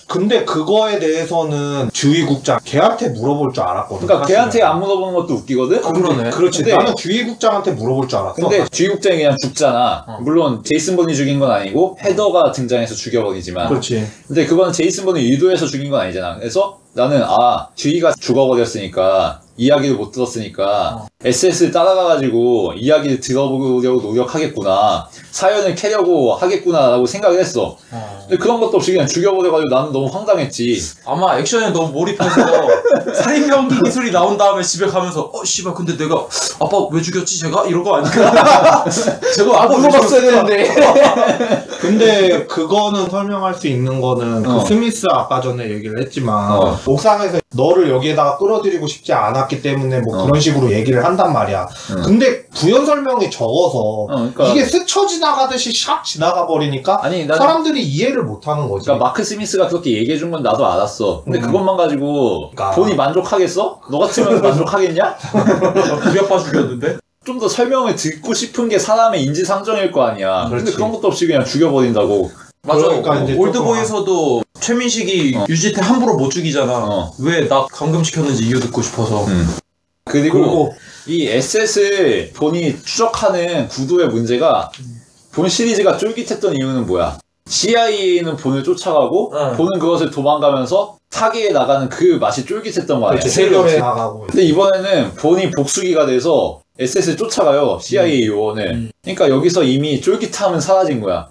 근데 그거에 대해서는 주의국장 걔한테 물어볼 줄 알았거든. 그러니까 사실은. 걔한테 안 물어보는 것도 웃기거든? 그러네. 그렇지. 근데- 나는 주의국장한테 물어볼 줄 알았어. 근데 주의국장이 그냥 죽잖아. 물론 제이슨 본이 죽인 건 아니고 헤더가 등장해서 죽여버리지만. 그렇지. 근데 그거는 제이슨 본이 유도해서 죽인 건 아니잖아. 그래서 나는 주의가 죽어버렸으니까 이야기를 못 들었으니까 SS를 따라가가지고 이야기를 들어보려고 노력하겠구나. 사연을 캐려고 하겠구나라고 생각을 했어. 근데 그런 것도 없이 그냥 죽여버려가지고 나는 너무 황당했지. 아마 액션에 너무 몰입해서 살인병기 기술이 나온 다음에 집에 가면서 씨발 근데 내가 아빠 왜 죽였지 제가? 이런 거 아닐까? 제가 아빠 왜 물어봤어야 죽였을까? 되는데. 근데 그거는 설명할 수 있는 거는 그 스미스 아까 전에 얘기를 했지만 옥상에서 너를 여기에다가 끌어들이고 싶지 않았기 때문에 뭐 그런 식으로 얘기를 한단 말이야. 근데 부연 설명이 적어서 그러니까- 이게 스쳐 지나가듯이 샥 지나가 버리니까 아니, 나는- 사람들이 이해를 못 하는 거지. 그러니까 마크 스미스가 그렇게 얘기해준 건 나도 알았어. 근데 그것만 가지고 그러니까. 본이 만족하겠어? 너 같으면 만족하겠냐? 우리 아빠 죽였는데? 좀 더 설명을 듣고 싶은 게 사람의 인지상정일 거 아니야. 근데 그렇지. 그런 것도 없이 그냥 죽여버린다고. 맞아. 그러니까 이제 올드보이에서도 최민식이 유지태 함부로 못 죽이잖아. 왜 나 감금시켰는지 이유 듣고 싶어서. 그리고 이 SS를 본이 추적하는 구도의 문제가 본 시리즈가 쫄깃했던 이유는 뭐야? CIA는 본을 쫓아가고 본은 그것을 도망가면서 사기에 나가는 그 맛이 쫄깃했던 거 아니야? 그렇지. 세력에 나가고. 근데 이번에는 본이 복수기가 돼서 SS를 쫓아가요. CIA 요원을. 그러니까 여기서 이미 쫄깃함은 사라진 거야.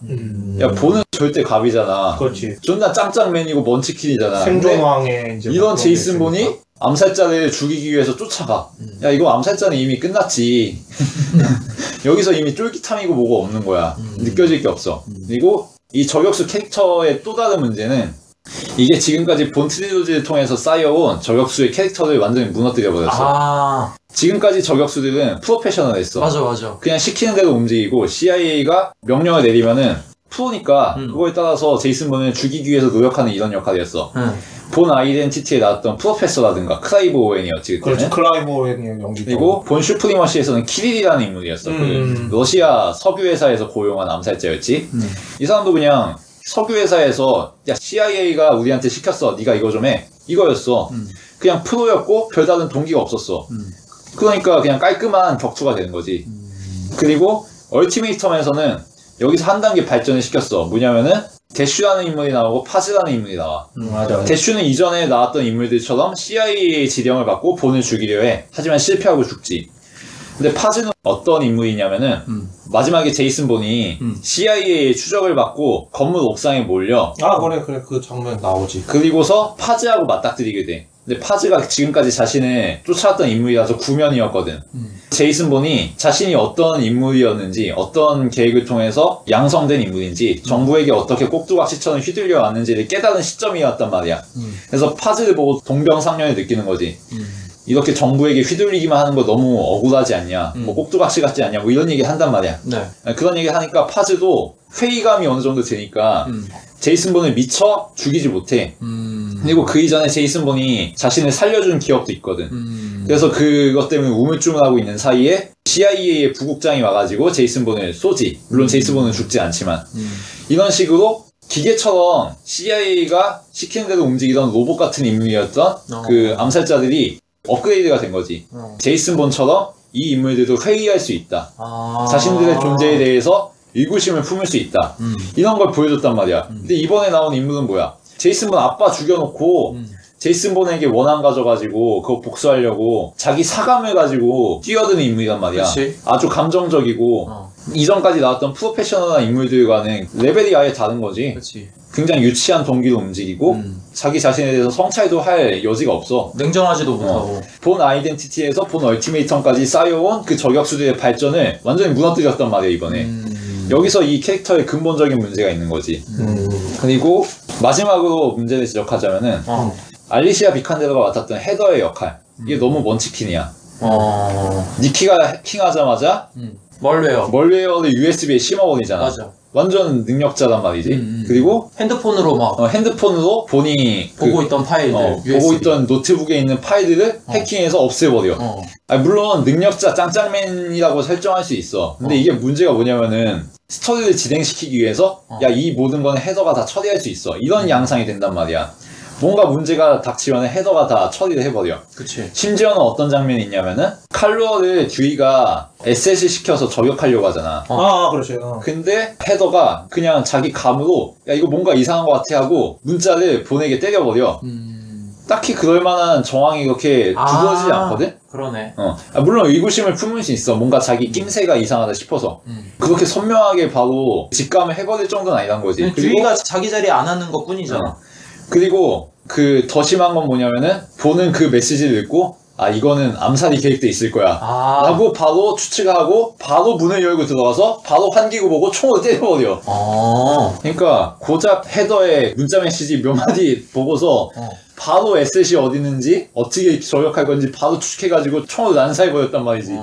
야, 본은 절대 갑이잖아. 그렇지. 존나 짱짱맨이고 먼치킨이잖아. 생존왕의 이제 이런 막 제이슨 그런 게 본이 암살자를 죽이기 위해서 쫓아가. 야, 이거 암살자는 이미 끝났지. 여기서 이미 쫄깃함이고 뭐가 없는 거야. 느껴질 게 없어. 그리고 이 저격수 캐릭터의 또 다른 문제는 이게 지금까지 본 트릴로지를 통해서 쌓여온 저격수의 캐릭터를 완전히 무너뜨려버렸어. 지금까지 저격수들은 프로페셔널했어. 맞아. 그냥 시키는 대로 움직이고 CIA가 명령을 내리면은 프로니까 그거에 따라서 제이슨 본을 죽이기 위해서 노력하는 이런 역할이었어. 본 아이덴티티에 나왔던 프로페서라든가 클라이브 오웬이었지 그때는. 그렇지. 클라이브 오웬의 연기. 그리고 본 슈프리머시에서는 키릴이라는 인물이었어. 그 러시아 석유회사에서 고용한 암살자였지. 이 사람도 그냥 석유회사에서 야 CIA가 우리한테 시켰어. 네가 이거 좀 해. 이거였어. 그냥 프로였고 별다른 동기가 없었어. 그러니까 그냥 깔끔한 격투가 되는 거지. 그리고 얼티메이텀에서는 여기서 한 단계 발전을 시켰어. 뭐냐면은 대슈라는 인물이 나오고 파즈라는 인물이 나와. 맞아. 대슈는 이전에 나왔던 인물들처럼 CIA 지령을 받고 본을 죽이려 해. 하지만 실패하고 죽지. 근데 파즈는 어떤 인물이냐면은 마지막에 제이슨 본이 CIA의 추적을 받고 건물 옥상에 몰려. 그래. 그 장면 나오지. 그리고서 파즈하고 맞닥뜨리게 돼. 근데 파즈가 지금까지 자신을 쫓아왔던 인물이라서 구면이었거든. 제이슨 본이 자신이 어떤 인물이었는지, 어떤 계획을 통해서 양성된 인물인지, 정부에게 어떻게 꼭두각시처럼 휘둘려 왔는지를 깨달은 시점이었단 말이야. 그래서 파즈를 보고 동병상련을 느끼는 거지. 이렇게 정부에게 휘둘리기만 하는 거 너무 억울하지 않냐, 뭐 꼭두각시 같지 않냐, 뭐 이런 얘기 한단 말이야. 네. 그런 얘기 하니까 파즈도 회의감이 어느 정도 드니까 제이슨 본을 미처 죽이지 못해. 그리고 그 이전에 제이슨 본이 자신을 살려준 기억도 있거든. 그래서 그것 때문에 우물쭈물하고 있는 사이에 CIA의 부국장이 와가지고 제이슨 본을 쏘지. 물론 제이슨 본은 죽지 않지만. 이런 식으로 기계처럼 CIA가 시키는 대로 움직이던 로봇 같은 인물이었던 그 암살자들이 업그레이드가 된 거지. 제이슨 본처럼 이 인물들도 회의할 수 있다. 자신들의 존재에 대해서 의구심을 품을 수 있다. 이런 걸 보여줬단 말이야. 근데 이번에 나온 인물은 뭐야? 제이슨 본 아빠 죽여놓고 제이슨 본에게 원한 가져가지고 그거 복수하려고 자기 사감을 가지고 뛰어드는 인물이란 말이야. 그치. 아주 감정적이고 이전까지 나왔던 프로페셔널한 인물들과는 레벨이 아예 다른 거지. 그치. 굉장히 유치한 동기로 움직이고 자기 자신에 대해서 성찰도 할 여지가 없어. 냉정하지도 못하고. 본 아이덴티티에서 본 얼티메이텀까지 쌓여온 그 저격수들의 발전을 완전히 무너뜨렸단 말이야 이번에. 여기서 이 캐릭터의 근본적인 문제가 있는 거지. 그리고 마지막으로 문제를 지적하자면은 알리시아 비칸데로가 맡았던 헤더의 역할, 이게 너무 먼치킨이야. 니키가 해킹하자마자 멀웨어를 USB에 심어버리잖아. 맞아. 완전 능력자란 말이지. 그리고 핸드폰으로 막 핸드폰으로 본인이 보고 있던 파일들, 보고 있던 노트북에 있는 파일들을 해킹해서 없애버려. 물론 능력자 짱짱맨이라고 설정할 수 있어. 근데 이게 문제가 뭐냐면은 스토리를 진행시키기 위해서 야, 이 모든 건 헤더가 다 처리할 수 있어, 이런 양상이 된단 말이야. 뭔가 문제가 닥치면 헤더가 다 처리를 해버려. 그치. 심지어는 어떤 장면이 있냐면은 칼루어를 듀이가 에셋을 시켜서 저격하려고 하잖아. 그렇죠. 근데 헤더가 그냥 자기 감으로 야, 이거 뭔가 이상한 것 같아 하고 문자를 본에게 때려버려. 딱히 그럴만한 정황이 그렇게 두드러지지 않거든? 그러네. 물론 의구심을 품을 수 있어. 뭔가 자기 낌새가 이상하다 싶어서. 그렇게 선명하게 바로 직감을 해버릴 정도는 아니란 거지. 듀이가 자기 자리에 안 하는 것 뿐이잖아. 그리고 그 더 심한 건 뭐냐면은 본은 그 메시지를 읽고 아, 이거는 암살이 계획돼 있을 거야 라고 바로 추측하고 바로 문을 열고 들어가서 바로 환기구 보고 총으로 때려버려. 그러니까 고작 헤더의 문자 메시지 몇 마디 보고서 바로 에셋이 어디 있는지 어떻게 저격할 건지 바로 추측해가지고 총으로 난사해버렸단 말이지.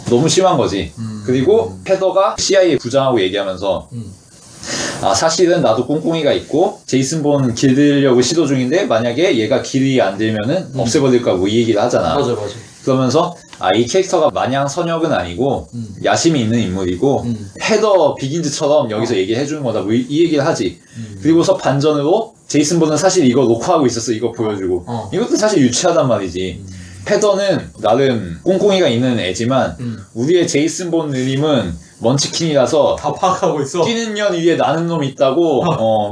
너무 심한 거지. 그리고 헤더가 CIA 부장하고 얘기하면서 아, 사실은 나도 꿍꿍이가 있고 제이슨 본 길들려고 시도 중인데 만약에 얘가 길이 안 들면은 없애버릴까 뭐 이 얘기를 하잖아. 맞아. 그러면서 아, 이 캐릭터가 마냥 선역은 아니고 야심이 있는 인물이고 헤더 비긴즈처럼 여기서 얘기를 해주는 거다 뭐 이 얘기를 하지. 그리고서 반전으로 제이슨 본은 사실 이거 녹화하고 있었어, 이거 보여주고. 이것도 사실 유치하단 말이지. 헤더는 나름 꿍꿍이가 있는 애지만 우리의 제이슨 본 누님은 먼치킨이라서 다 파악하고 있어. 뛰는 년 위에 나는 놈이 있다고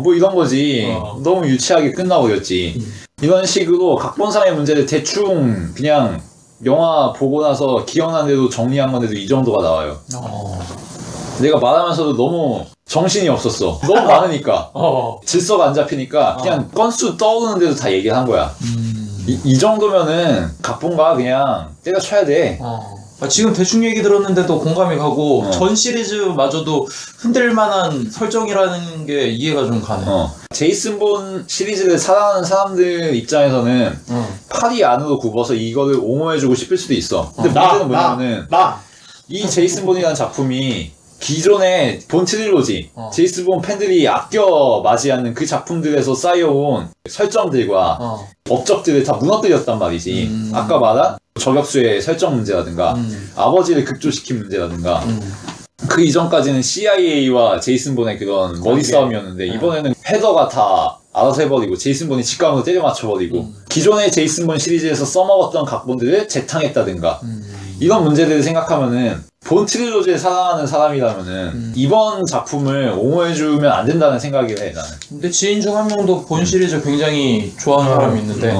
뭐 이런 거지. 너무 유치하게 끝나버렸지. 이런 식으로 각본상의 문제를 대충 그냥 영화 보고 나서 기억나는 대로 정리한 건데도 이 정도가 나와요. 내가 말하면서도 너무 정신이 없었어. 너무 많으니까. 질서가 안 잡히니까 그냥 건수 떠오르는 대로 다 얘기를 한 거야. 이 정도면은 각본가 그냥 때려쳐야 돼. 지금 대충 얘기 들었는데도 공감이 가고 전 시리즈마저도 흔들만한 설정이라는 게 이해가 좀 가네. 제이슨 본 시리즈를 사랑하는 사람들 입장에서는 팔이 안으로 굽어서 이거를 옹호해주고 싶을 수도 있어. 근데 문제는 뭐냐면은 이 제이슨 본이라는 작품이 기존의 본 트릴로지, 제이슨 본 팬들이 아껴 맞이하는 그 작품들에서 쌓여온 설정들과 업적들을 다 무너뜨렸단 말이지. 아까 말한 저격수의 설정 문제라든가 아버지를 극조시킨 문제라든가 그 이전까지는 CIA와 제이슨 본의 그런 머리 싸움이었는데 이번에는 헤더가 다 알아서 해버리고 제이슨 본이 직감으로 때려 맞춰버리고 기존의 제이슨 본 시리즈에서 써먹었던 각본들을 재탕했다든가 이런 문제들을 생각하면은 본 트릴로지를 사랑하는 사람이라면은 이번 작품을 옹호해주면 안 된다는 생각을 해, 나는. 근데 지인 중 한 명도 본 시리즈 굉장히 좋아하는 사람이 있는데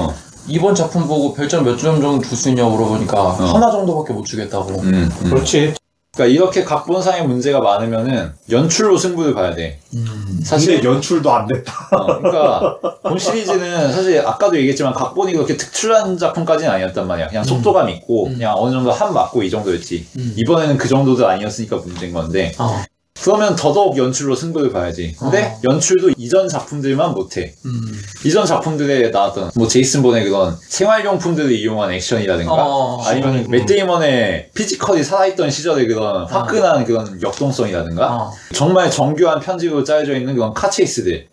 이번 작품 보고 별점 몇 점 정도 줄 수 있냐고 물어보니까 하나 정도밖에 못 주겠다고. 그렇지. 그러니까 이렇게 각본상의 문제가 많으면은 연출로 승부를 봐야 돼. 사실 연출도 안 됐다. 그러니까 본 시리즈는 사실 아까도 얘기했지만 각본이 그렇게 특출한 작품까지는 아니었단 말이야. 그냥 속도감 있고 그냥 어느 정도 한 맞고 이 정도였지. 이번에는 그 정도도 아니었으니까 문제인 건데 그러면 더더욱 연출로 승부를 봐야지. 근데 연출도 이전 작품들만 못해. 이전 작품들에 나왔던 뭐 제이슨 본의 그런 생활용품들을 이용한 액션이라든가 아니면 맷 데이먼의 피지컬이 살아있던 시절의 그런 화끈한 그런 역동성이라든가 정말 정교한 편집으로 짜여져 있는 그런 카체이스들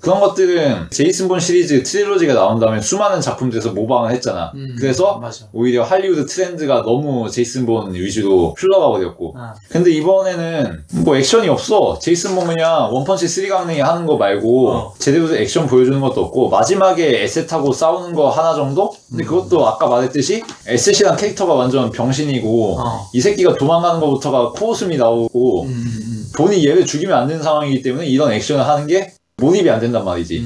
그런 것들은 제이슨 본 시리즈 트릴로지가 나온 다음에 수많은 작품들에서 모방을 했잖아. 그래서 맞아. 오히려 할리우드 트렌드가 너무 제이슨 본 위주로 흘러가 버렸고 근데 이번에는 뭐 액션이 없어. 제이슨 본 그냥 원펀치 3강냉이 하는 거 말고 제대로 액션 보여주는 것도 없고 마지막에 에셋하고 싸우는 거 하나 정도? 근데 그것도 아까 말했듯이 에셋이란 캐릭터가 완전 병신이고 이 새끼가 도망가는 것부터가 코웃음이 나오고 본이 얘를 죽이면 안 되는 상황이기 때문에 이런 액션을 하는 게 몰입이 안 된단 말이지.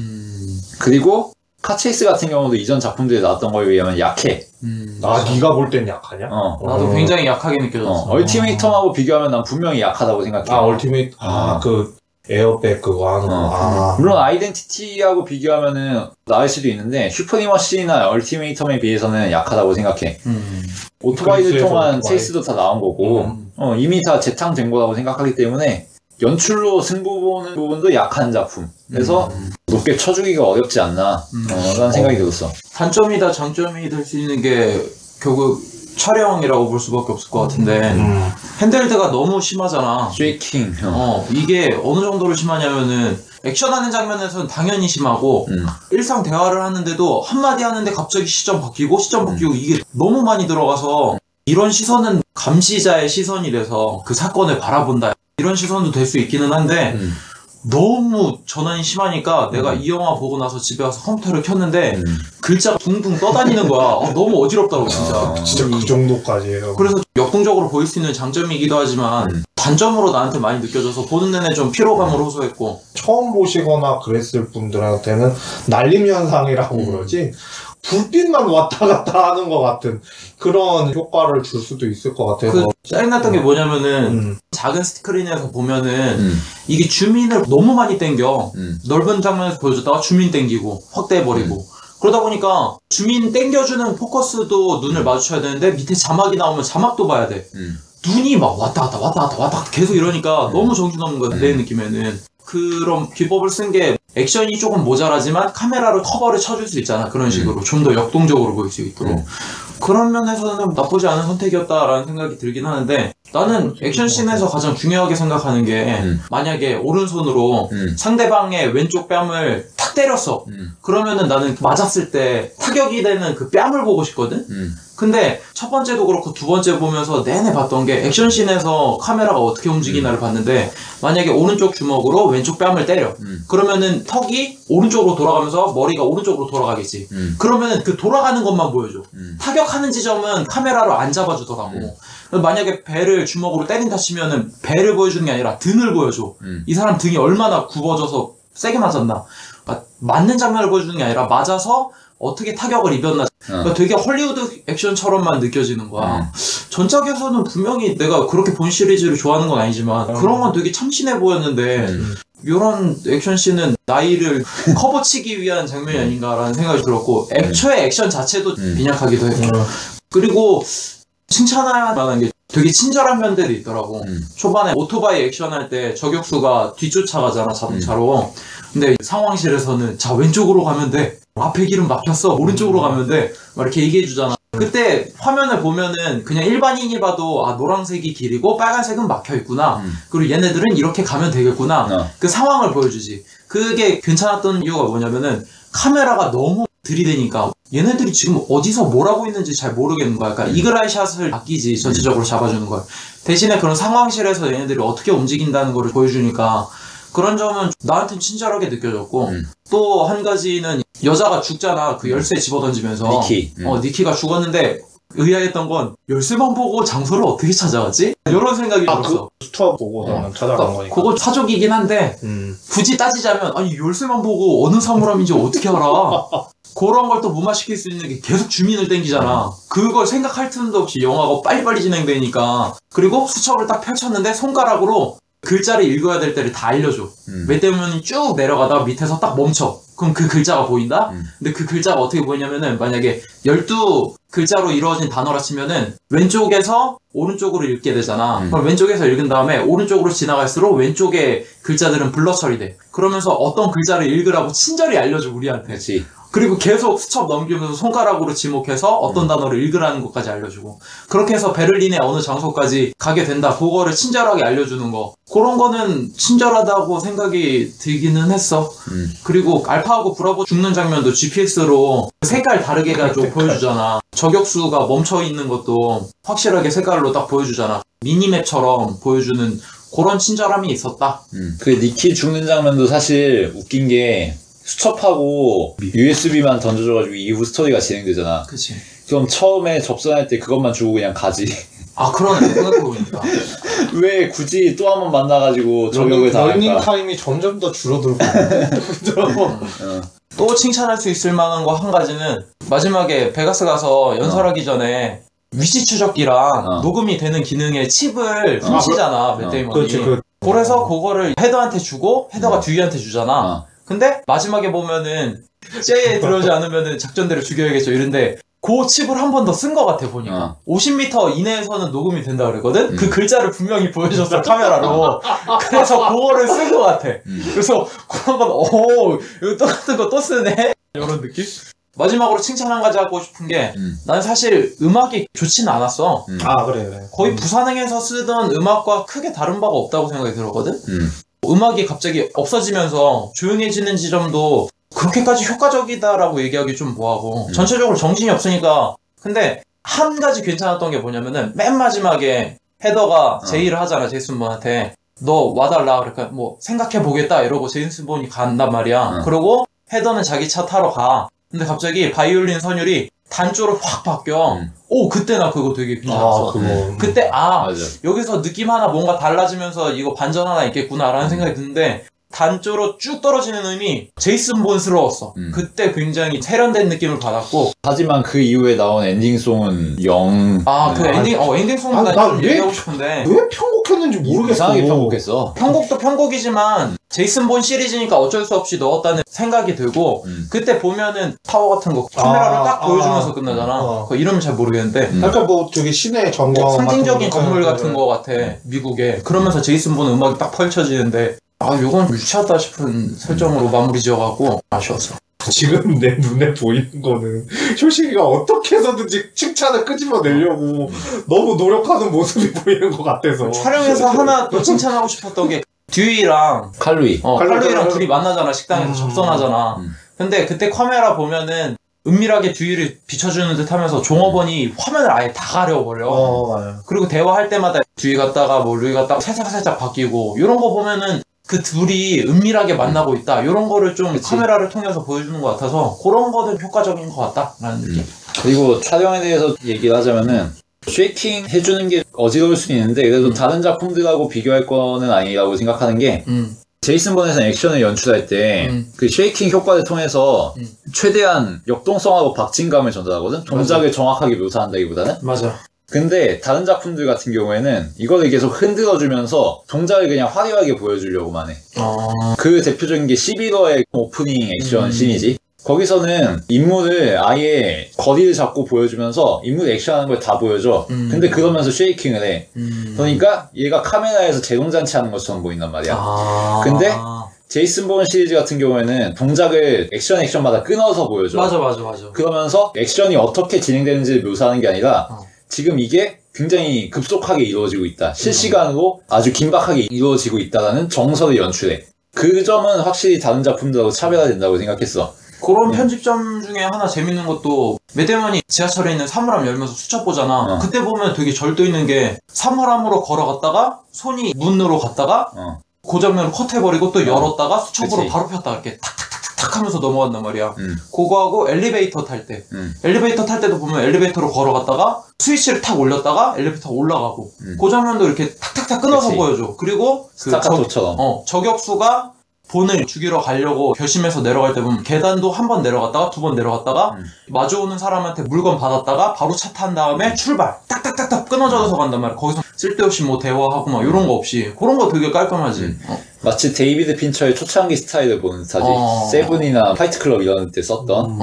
그리고 카체이스 같은 경우도 이전 작품들에 나왔던 거에 비하면 약해. 네가 볼 땐 약하냐? 나도 굉장히 약하게 느껴졌어. 얼티메이텀하고 비교하면 난 분명히 약하다고 생각해. 얼티메이트. 그 에어백 그거 하는 거. 물론 아이덴티티하고 비교하면은 나을 수도 있는데 슈퍼니머시나 얼티메이텀에 비해서는 약하다고 생각해. 오토바이를 통한 체이스도 다 나온 거고 이미 다 재탕된 거라고 생각하기 때문에 연출로 승부 보는 부분도 약한 작품. 그래서 높게 쳐주기가 어렵지 않나 라는 생각이 들었어. 단점이다 장점이 될 수 있는 게 결국 촬영이라고 볼 수밖에 없을 것 같은데 핸들드가 너무 심하잖아. 쉐이킹. 이게 어느 정도로 심하냐면은 액션하는 장면에서는 당연히 심하고 일상 대화를 하는데도 한마디 하는데 갑자기 시점 바뀌고 이게 너무 많이 들어가서 이런 시선은 감시자의 시선이 돼서 그 사건을 바라본다 이런 시선도 될 수 있기는 한데 너무 전환이 심하니까 내가 이 영화 보고 나서 집에 와서 컴퓨터를 켰는데 글자가 둥둥 떠다니는 거야. 너무 어지럽더라고 진짜. 진짜 그 정도까지예요. 그래서 역동적으로 보일 수 있는 장점이기도 하지만 단점으로 나한테 많이 느껴져서 보는 내내 좀 피로감을 호소했고 처음 보시거나 그랬을 분들한테는 날림 현상이라고 그러지 불빛만 왔다 갔다 하는 것 같은 그런 효과를 줄 수도 있을 것 같아서 짜증났던 게 뭐냐면은 작은 스크린에서 보면은 이게 줌인을 너무 많이 땡겨. 넓은 장면에서 보여줬다가 줌인 땡기고 확대해버리고 그러다 보니까 줌인 땡겨주는 포커스도 눈을 마주쳐야 되는데 밑에 자막이 나오면 자막도 봐야 돼. 눈이 막 왔다 갔다 계속 이러니까 너무 정신없는 거야 내 느낌에는. 그런 기법을 쓴 게 액션이 조금 모자라지만 카메라로 커버를 쳐줄 수 있잖아. 그런 식으로 좀 더 역동적으로 보일 수 있도록. 그런 면에서는 나쁘지 않은 선택이었다라는 생각이 들긴 하는데 나는 액션씬에서 가장 중요하게 생각하는 게 만약에 오른손으로 상대방의 왼쪽 뺨을 탁 때렸어. 그러면은 나는 맞았을 때 타격이 되는 그 뺨을 보고 싶거든? 근데 첫 번째도 그렇고 두 번째 보면서 내내 봤던 게 액션씬에서 카메라가 어떻게 움직이나를 봤는데 만약에 오른쪽 주먹으로 왼쪽 뺨을 때려. 그러면은 턱이 오른쪽으로 돌아가면서 머리가 오른쪽으로 돌아가겠지. 그러면은 그 돌아가는 것만 보여줘. 타격하는 지점은 카메라로 안 잡아주더라고. 만약에 배를 주먹으로 때린다 치면은 배를 보여주는 게 아니라 등을 보여줘. 이 사람 등이 얼마나 굽어져서 세게 맞았나. 그러니까 맞는 장면을 보여주는 게 아니라 맞아서 어떻게 타격을 입었나. 그러니까 되게 헐리우드 액션처럼만 느껴지는 거야. 전작에서는 분명히 내가 그렇게 본 시리즈를 좋아하는 건 아니지만 그런 건 되게 참신해 보였는데 이런 액션씬은 나이를 커버치기 위한 장면이 아닌가라는 생각이 들었고 애초에 액션 자체도 빈약하기도 했고 그리고 칭찬할 만한 게 되게 친절한 면들이 있더라고. 초반에 오토바이 액션할 때 저격수가 뒤쫓아가잖아 자동차로. 근데 상황실에서는 자 왼쪽으로 가면 돼. 앞에 길은 막혔어. 오른쪽으로 가면 돼. 막 이렇게 얘기해 주잖아. 그때 화면을 보면은 그냥 일반인이 봐도 아 노란색이 길이고 빨간색은 막혀 있구나. 그리고 얘네들은 이렇게 가면 되겠구나. 그 상황을 보여주지. 그게 괜찮았던 이유가 뭐냐면은 카메라가 너무 들이대니까 얘네들이 지금 어디서 뭘 하고 있는지 잘 모르겠는 거야. 그러니까 이글아이 샷을 아끼지 전체적으로 잡아주는 걸. 대신에 그런 상황실에서 얘네들이 어떻게 움직인다는 걸 보여주니까 그런 점은 나한테는 친절하게 느껴졌고 또 한 가지는 여자가 죽잖아. 그 열쇠 집어던지면서 니키가 죽었는데 의아했던 건 열쇠만 보고 장소를 어떻게 찾아갔지? 이런 생각이 들었어. 그 스토어 보고서는 찾아간 거니까. 그거 사족이긴 한데 굳이 따지자면 아니 열쇠만 보고 어느 사물함인지 어떻게 알아? 그런 걸 또 무마시킬 수 있는 게 계속 주민을 땡기잖아. 그걸 생각할 틈도 없이 영화가 빨리빨리 진행되니까. 그리고 수첩을 딱 펼쳤는데 손가락으로 글자를 읽어야 될 때를 다 알려줘. 맷 때문에 쭉 내려가다가 밑에서 딱 멈춰. 그럼 그 글자가 보인다? 근데 그 글자가 어떻게 보이냐면은 만약에 12글자로 이루어진 단어라 치면은 왼쪽에서 오른쪽으로 읽게 되잖아. 그럼 왼쪽에서 읽은 다음에 오른쪽으로 지나갈수록 왼쪽의 글자들은 블러 처리돼. 그러면서 어떤 글자를 읽으라고 친절히 알려줘 우리한테. 그치. 그리고 계속 수첩 넘기면서 손가락으로 지목해서 어떤 단어를 읽으라는 것까지 알려주고 그렇게 해서 베를린의 어느 장소까지 가게 된다. 그거를 친절하게 알려주는 거. 그런 거는 친절하다고 생각이 들기는 했어. 그리고 알파하고 브라보 죽는 장면도 GPS로 색깔 다르게 가지고 보여주잖아. 저격수가 멈춰있는 것도 확실하게 색깔로 딱 보여주잖아. 미니맵처럼 보여주는 그런 친절함이 있었다. 그 니키 죽는 장면도 사실 웃긴 게 수첩하고 USB만 던져줘가지고 이후 스토리가 진행되잖아. 그치. 그럼 처음에 접선할 때 그것만 주고 그냥 가지. 아, 그러네. 생각해보니까. 왜 굳이 또 한 번 만나가지고 저격을 당할까? 러닝 타임이 점점 더 줄어들고. 또 칭찬할 수 있을 만한 거 한 가지는 마지막에 베가스 가서 연설하기 전에 위치 추적기랑 녹음이 되는 기능의 칩을 훔치잖아. 맷 데이먼이. 그렇지. 그래서 그거를 헤더한테 주고 헤더가 듀이한테 주잖아. 근데 마지막에 보면은 쟤에 들어오지 않으면은 작전대로 죽여야겠죠 이런데 그 칩을 한 번 더 쓴 것 같아 보니까 50m 이내에서는 녹음이 된다 그랬거든? 그 글자를 분명히 보여줬어 카메라로. 그래서 그거를 쓴 것 같아. 그래서 그런 건 이거 똑같은 거 또 쓰네? 이런 느낌? 마지막으로 칭찬 한 가지 하고 싶은 게 난 사실 음악이 좋지는 않았어. 아 그래. 거의 부산행에서 쓰던 음악과 크게 다른 바가 없다고 생각이 들었거든? 음악이 갑자기 없어지면서 조용해지는 지점도 그렇게까지 효과적이다라고 얘기하기 좀 뭐하고 전체적으로 정신이 없으니까. 근데 한 가지 괜찮았던 게 뭐냐면은 맨 마지막에 헤더가 제의를 하잖아 제이슨 본한테. 너 와달라. 그러니까 뭐 생각해보겠다 이러고 제이슨 본이 간단 말이야. 그러고 헤더는 자기 차 타러 가. 근데 갑자기 바이올린 선율이 단조로 확 바뀌어. 오, 그때 나 그거 되게 괜찮았어. 그때 맞아. 여기서 느낌 하나 뭔가 달라지면서 이거 반전 하나 있겠구나라는 생각이 드는데 단조로 쭉 떨어지는 음이 제이슨 본스러웠어. 그때 굉장히 세련된 느낌을 받았고. 하지만 그 이후에 나온 엔딩송은 영. 그 엔딩송은 난 좀 얘기하고 싶은데. 왜 편곡했는지 모르겠어. 이상하게 편곡했어. 편곡도 편곡이지만 제이슨 본 시리즈니까 어쩔 수 없이 넣었다는 생각이 들고 그때 보면은 타워 같은 거 카메라로 딱 보여주면서 끝나잖아. 그 이름은 잘 모르겠는데. 그러니까 뭐 저기 시내 전경 상징적인 건물 같은 거 같아 미국에. 그러면서 제이슨 본 음악이 딱 펼쳐지는데 요건 유치하다 싶은 설정으로 마무리 지어가고 아쉬웠어. 지금 내 눈에 보이는 거는 효식이가 어떻게 해서든지 칭찬을 끄집어내려고 너무 노력하는 모습이 보이는 것 같아서. 촬영에서 하나 또 칭찬하고 싶었던 게 듀이랑 칼루이랑 둘이 만나잖아. 식당에서 접선하잖아. 근데 그때 카메라 보면은 은밀하게 듀이를 비춰주는 듯 하면서 종업원이 화면을 아예 다 가려버려. 맞아요. 그리고 대화할 때마다 듀이 갔다가 뭐 루이 갔다가 살짝 바뀌고 이런 거 보면은 그 둘이 은밀하게 만나고 있다. 이런 거를 좀 카메라를 통해서 보여주는 것 같아서 그런 거는 효과적인 것 같다라는 느낌. 그리고 촬영에 대해서 얘기를 하자면은 쉐이킹 해주는 게 어지러울 수는 있는데 그래도 다른 작품들하고 비교할 거는 아니라고 생각하는 게 제이슨 본에서는 액션을 연출할 때 그 쉐이킹 효과를 통해서 최대한 역동성하고 박진감을 전달하거든? 동작을 정확하게 묘사한다기보다는? 맞아. 근데 다른 작품들 같은 경우에는 이거를 계속 흔들어주면서 동작을 그냥 화려하게 보여주려고만 해. 그 대표적인 게 11화의 오프닝 액션 씬이지. 거기서는 인물을 아예 거리를 잡고 보여주면서 인물 액션하는 걸 다 보여줘. 근데 그러면서 쉐이킹을 해. 그러니까 얘가 카메라에서 제동잔치 하는 것처럼 보인단 말이야. 근데 제이슨 본 시리즈 같은 경우에는 동작을 액션마다 끊어서 보여줘. 맞아. 그러면서 액션이 어떻게 진행되는지를 묘사하는 게 아니라 지금 이게 굉장히 급속하게 이루어지고 있다. 실시간으로 아주 긴박하게 이루어지고 있다라는 정서를 연출해. 그 점은 확실히 다른 작품들하고 차별화된다고 생각했어. 그런 편집점 중에 하나 재밌는 것도 맷 데이먼이 지하철에 있는 사물함 열면서 수첩 보잖아. 그때 보면 되게 절도 있는 게 사물함으로 걸어갔다가 손이 문으로 갔다가 그 장면을 컷해버리고 또 열었다가 수첩으로 바로 폈다 이렇게 탁탁탁탁 하면서 넘어간단 말이야. 그거하고 엘리베이터 탈 때 엘리베이터 탈 때도 보면 엘리베이터로 걸어갔다가 스위치를 탁 올렸다가 엘리베이터가 올라가고 그 장면도 이렇게 탁탁탁 끊어서 보여줘. 그리고 스타카토처럼 저격수가 본을 죽이러 가려고 결심해서 내려갈 때 보면 계단도 한 번 내려갔다가 두 번 내려갔다가 마주오는 사람한테 물건 받았다가 바로 차 탄 다음에 출발 딱딱딱딱 끊어져서 간단 말이야. 거기서 쓸데없이 뭐 대화하고 막 이런 거 없이 그런 거 되게 깔끔하지. 마치 데이비드 핀처의 초창기 스타일을 보는 듯하지. 세븐이나 파이트 클럽 이런 때 썼던.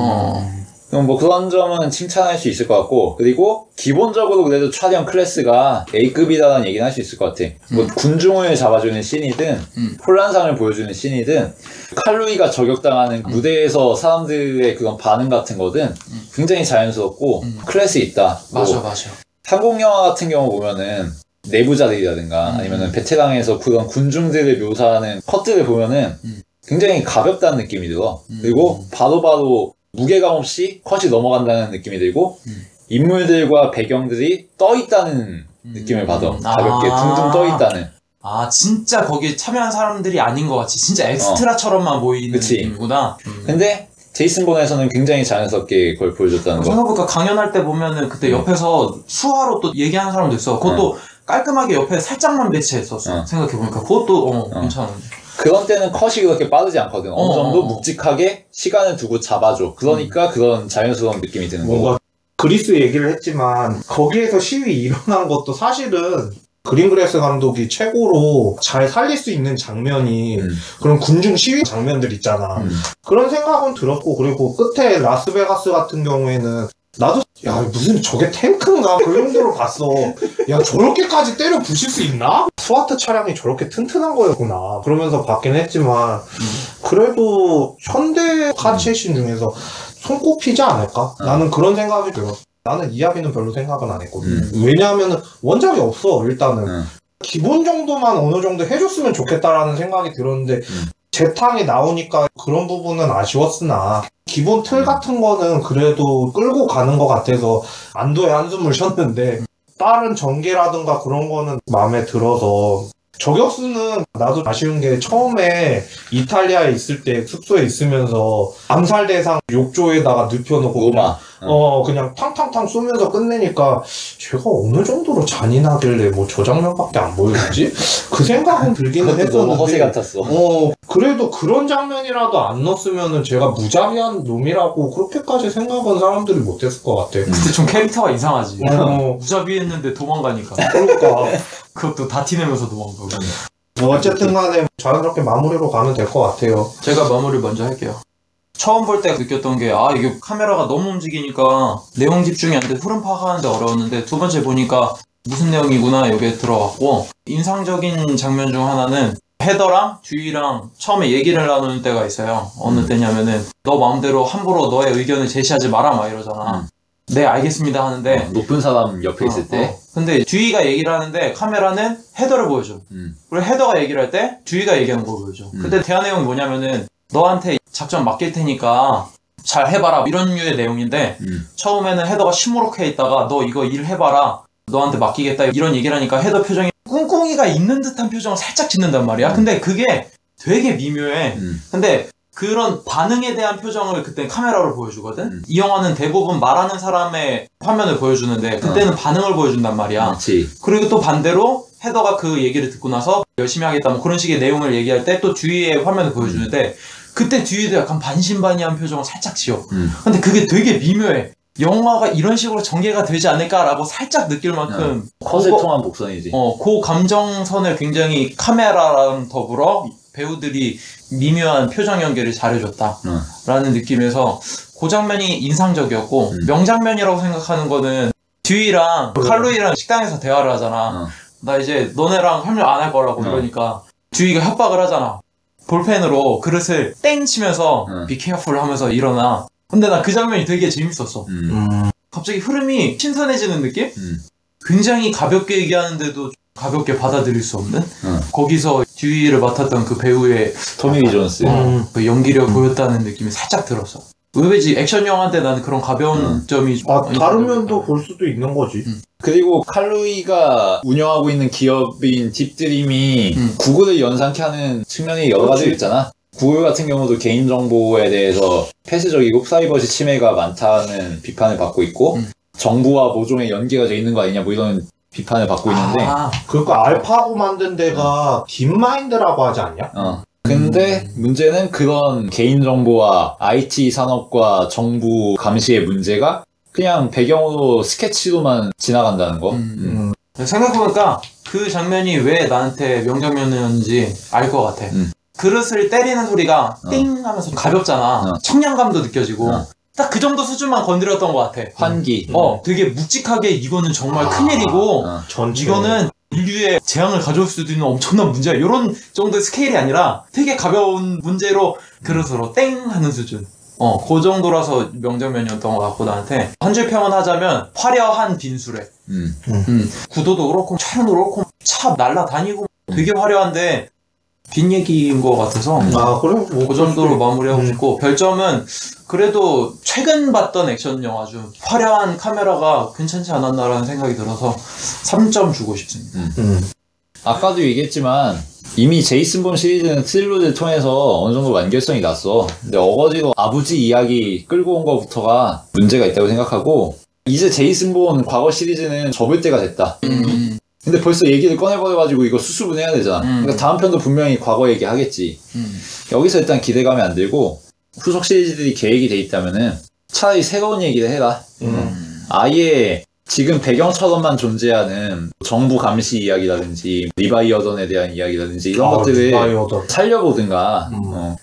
뭐 그런 점은 칭찬할 수 있을 것 같고, 그리고 기본적으로 그래도 촬영 클래스가 A급이다라는 얘기는 할 수 있을 것 같아. 뭐 군중을 잡아주는 씬이든 혼란상을 보여주는 씬이든 칼루이가 저격당하는 무대에서 사람들의 그런 반응 같은 거든 굉장히 자연스럽고 클래스 있다. 맞아. 한국 영화 같은 경우 보면은 내부자들이라든가 아니면은 베테랑에서 그런 군중들을 묘사하는 컷들을 보면은 굉장히 가볍다는 느낌이 들어. 그리고 바로바로 무게감 없이 컷이 넘어간다는 느낌이 들고 인물들과 배경들이 떠있다는 느낌을 받아. 가볍게 둥둥 떠있다는. 아 진짜 거기에 참여한 사람들이 아닌 것 같이 진짜 엑스트라처럼만 보이는 그치. 느낌이구나. 근데 제이슨 본에서는 굉장히 자연스럽게 그걸 보여줬다는 거. 생각해보니까 강연할 때 보면은 그때 옆에서 수화로 또 얘기하는 사람도 있어. 그것도 깔끔하게 옆에 살짝만 배치했었어. 생각해보니까 그것도 괜찮은데. 그런 때는 컷이 그렇게 빠르지 않거든. 어느 정도 묵직하게 시간을 두고 잡아줘. 그러니까 그런 자연스러운 느낌이 드는 거고. 뭔가 그리스 얘기를 했지만 거기에서 시위 일어난 것도 사실은 그린그래스 감독이 최고로 잘 살릴 수 있는 장면이 그런 군중 시위 장면들 있잖아. 그런 생각은 들었고, 그리고 끝에 라스베가스 같은 경우에는 나도 야 무슨 저게 탱크인가 그 정도로 봤어. 야 저렇게까지 때려 부실 수 있나? 스와트 차량이 저렇게 튼튼한 거였구나 그러면서 봤긴 했지만 그래도 현대 카체신 중에서 손꼽히지 않을까? 나는 그런 생각이 들어. 나는 이야기는 별로 생각은 안 했거든. 왜냐하면 원작이 없어. 일단은 기본 정도만 어느 정도 해줬으면 좋겠다라는 생각이 들었는데 재탕이 나오니까 그런 부분은 아쉬웠으나 기본 틀 같은 거는 그래도 끌고 가는 것 같아서 안도의 한숨을 쉬었는데 다른 전개라든가 그런 거는 마음에 들어서 저격수는 나도 아쉬운 게 처음에 이탈리아에 있을 때 숙소에 있으면서 암살 대상 욕조에다가 눕혀놓고 로마. 그냥 탕탕탕 쏘면서 끝내니까 제가 어느 정도로 잔인하길래 뭐 저 장면밖에 안 보여주지? 그 생각은 들기는 그것도 너무 허세 했었는데 같았어. 그래도 그런 장면이라도 안 넣었으면은 제가 무자비한 놈이라고 그렇게까지 생각은 사람들이 못했을 것 같아. 근데 좀 캐릭터가 이상하지. 무자비했는데 도망가니까. 그러니까 그것도 다 티내면서 도망가고. 어쨌든 간에 자연스럽게 마무리로 가면 될 것 같아요. 제가 마무리 먼저 할게요. 처음 볼 때 느꼈던 게 이게 카메라가 너무 움직이니까 내용 집중이 안 돼 흐름 파악하는데 어려웠는데 두 번째 보니까 무슨 내용이구나 여기에 들어왔고 인상적인 장면 중 하나는 헤더랑 듀이랑 처음에 얘기를 나누는 때가 있어요. 어느 때냐면은 너 마음대로 함부로 너의 의견을 제시하지 마라 막 이러잖아. 네 알겠습니다 하는데 높은 사람 옆에 있을 때 근데 듀이가 얘기를 하는데 카메라는 헤더를 보여줘. 그리고 헤더가 얘기를 할 때 듀이가 얘기하는 걸 보여줘. 근데 대화 내용이 뭐냐면은 너한테 작전 맡길 테니까 잘 해봐라 이런 류의 내용인데 처음에는 헤더가 시무룩해 있다가 너 이거 일 해봐라 너한테 맡기겠다 이런 얘기를 하니까 헤더 표정이 꿍꿍이가 있는 듯한 표정을 살짝 짓는단 말이야. 근데 그게 되게 미묘해. 근데 그런 반응에 대한 표정을 그때 카메라로 보여주거든. 이 영화는 대부분 말하는 사람의 화면을 보여주는데 그때는 반응을 보여준단 말이야. 그렇지. 그리고 또 반대로 헤더가 그 얘기를 듣고 나서 열심히 하겠다 뭐 그런 식의 내용을 얘기할 때 또 듀이의 화면을 보여주는데 그때 듀이도 약간 반신반의한 표정을 살짝 지어. 근데 그게 되게 미묘해. 영화가 이런 식으로 전개가 되지 않을까라고 살짝 느낄 만큼 컷을 통한 복선이지. 그 감정선을 굉장히 카메라랑 더불어 배우들이 미묘한 표정 연기를 잘해줬다라는 느낌에서 그 장면이 인상적이었고 명장면이라고 생각하는 거는 듀이랑 칼로이랑 식당에서 대화를 하잖아. 나 이제 너네랑 협력 안 할 거라고 그러니까 듀이가 협박을 하잖아. 볼펜으로 그릇을 땡 치면서 be careful 하면서 일어나. 근데 나 그 장면이 되게 재밌었어. 갑자기 흐름이 신선해지는 느낌? 굉장히 가볍게 얘기하는데도 가볍게 받아들일 수 없는? 거기서 듀이를 맡았던 그 배우의 토미 리 존스. 그 연기력 보였다는 느낌이 살짝 들었어. 의외지 액션 영화인데 나는 그런 가벼운 점이 다른 면도 볼 수도 있는 거지. 그리고 칼루이가 운영하고 있는 기업인 딥드림이 구글을 연상케 하는 측면이 여러 가지 있잖아. 구글 같은 경우도 개인정보에 대해서 폐쇄적이고 프라이버시 침해가 많다는 비판을 받고 있고 정부와 모종의 연계가 돼 있는 거 아니냐 뭐 이런 비판을 받고 있는데 그러니까 알파고 만든 데가 딥마인드라고 하지 않냐? 근데 문제는 그런 개인정보와 IT 산업과 정부 감시의 문제가 그냥 배경으로 스케치로만 지나간다는 거. 생각해보니까 그 장면이 왜 나한테 명장면이었는지 알 것 같아. 그릇을 때리는 소리가 띵 하면서 가볍잖아. 청량감도 느껴지고 딱 그 정도 수준만 건드렸던 것 같아. 환기. 되게 묵직하게 이거는 정말 큰일이고 이거는 인류의 재앙을 가져올 수도 있는 엄청난 문제야. 이런 정도의 스케일이 아니라 되게 가벼운 문제로 그릇으로 땡 하는 수준. 그 정도라서 명장면이었던 것 같고, 나한테 한 줄 평언하자면 화려한 빈수레. 구도도 그렇고 촬영도 그렇고 차 날라다니고 되게 화려한데 빈 얘기인 것 같아서 그래? 그 정도로 마무리하고 싶고, 별점은 그래도 최근 봤던 액션 영화 중 화려한 카메라가 괜찮지 않았나라는 생각이 들어서 3점 주고 싶습니다. 아까도 얘기했지만 이미 제이슨 본 시리즈는 트릴로지를 통해서 어느 정도 완결성이 났어. 근데 어거지로 아버지 이야기 끌고 온 것부터가 문제가 있다고 생각하고, 이제 제이슨 본 과거 시리즈는 접을 때가 됐다. 근데 벌써 얘기를 꺼내버려가지고 이거 수습은 해야 되잖아. 그러니까 다음 편도 분명히 과거 얘기 하겠지. 여기서 일단 기대감이 안 들고, 후속 시리즈들이 계획이 돼 있다면은 차라리 새로운 얘기를 해라. 아예 지금 배경처럼만 존재하는 정부 감시 이야기라든지 리바이어던에 대한 이야기라든지 이런 것들을 리바이어던. 살려보든가,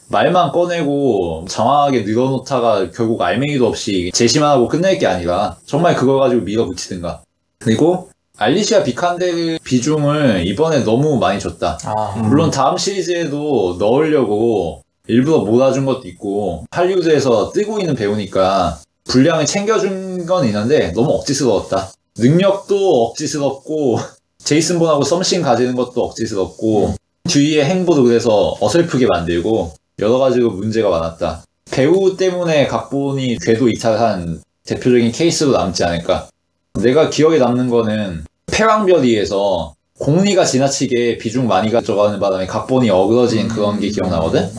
말만 꺼내고 장황하게 늘어놓다가 결국 알맹이도 없이 제시만 하고 끝낼 게 아니라 정말 그걸 가지고 밀어붙이든가. 그리고 알리시아 비칸데르 비중을 이번에 너무 많이 줬다. 물론 다음 시리즈에도 넣으려고 일부러 몰아준 것도 있고 할리우드에서 뜨고 있는 배우니까 분량을 챙겨준 건 있는데 너무 억지스러웠다. 능력도 억지스럽고 제이슨 본하고 썸씽 가지는 것도 억지스럽고 뒤에 행보도 그래서 어설프게 만들고 여러 가지로 문제가 많았다. 배우 때문에 각본이 궤도 이탈한 대표적인 케이스로 남지 않을까. 내가 기억에 남는 거는 패왕별이에서 공리가 지나치게 비중 많이 가져가는 바람에 각본이 어그러진 그런 게 기억나거든?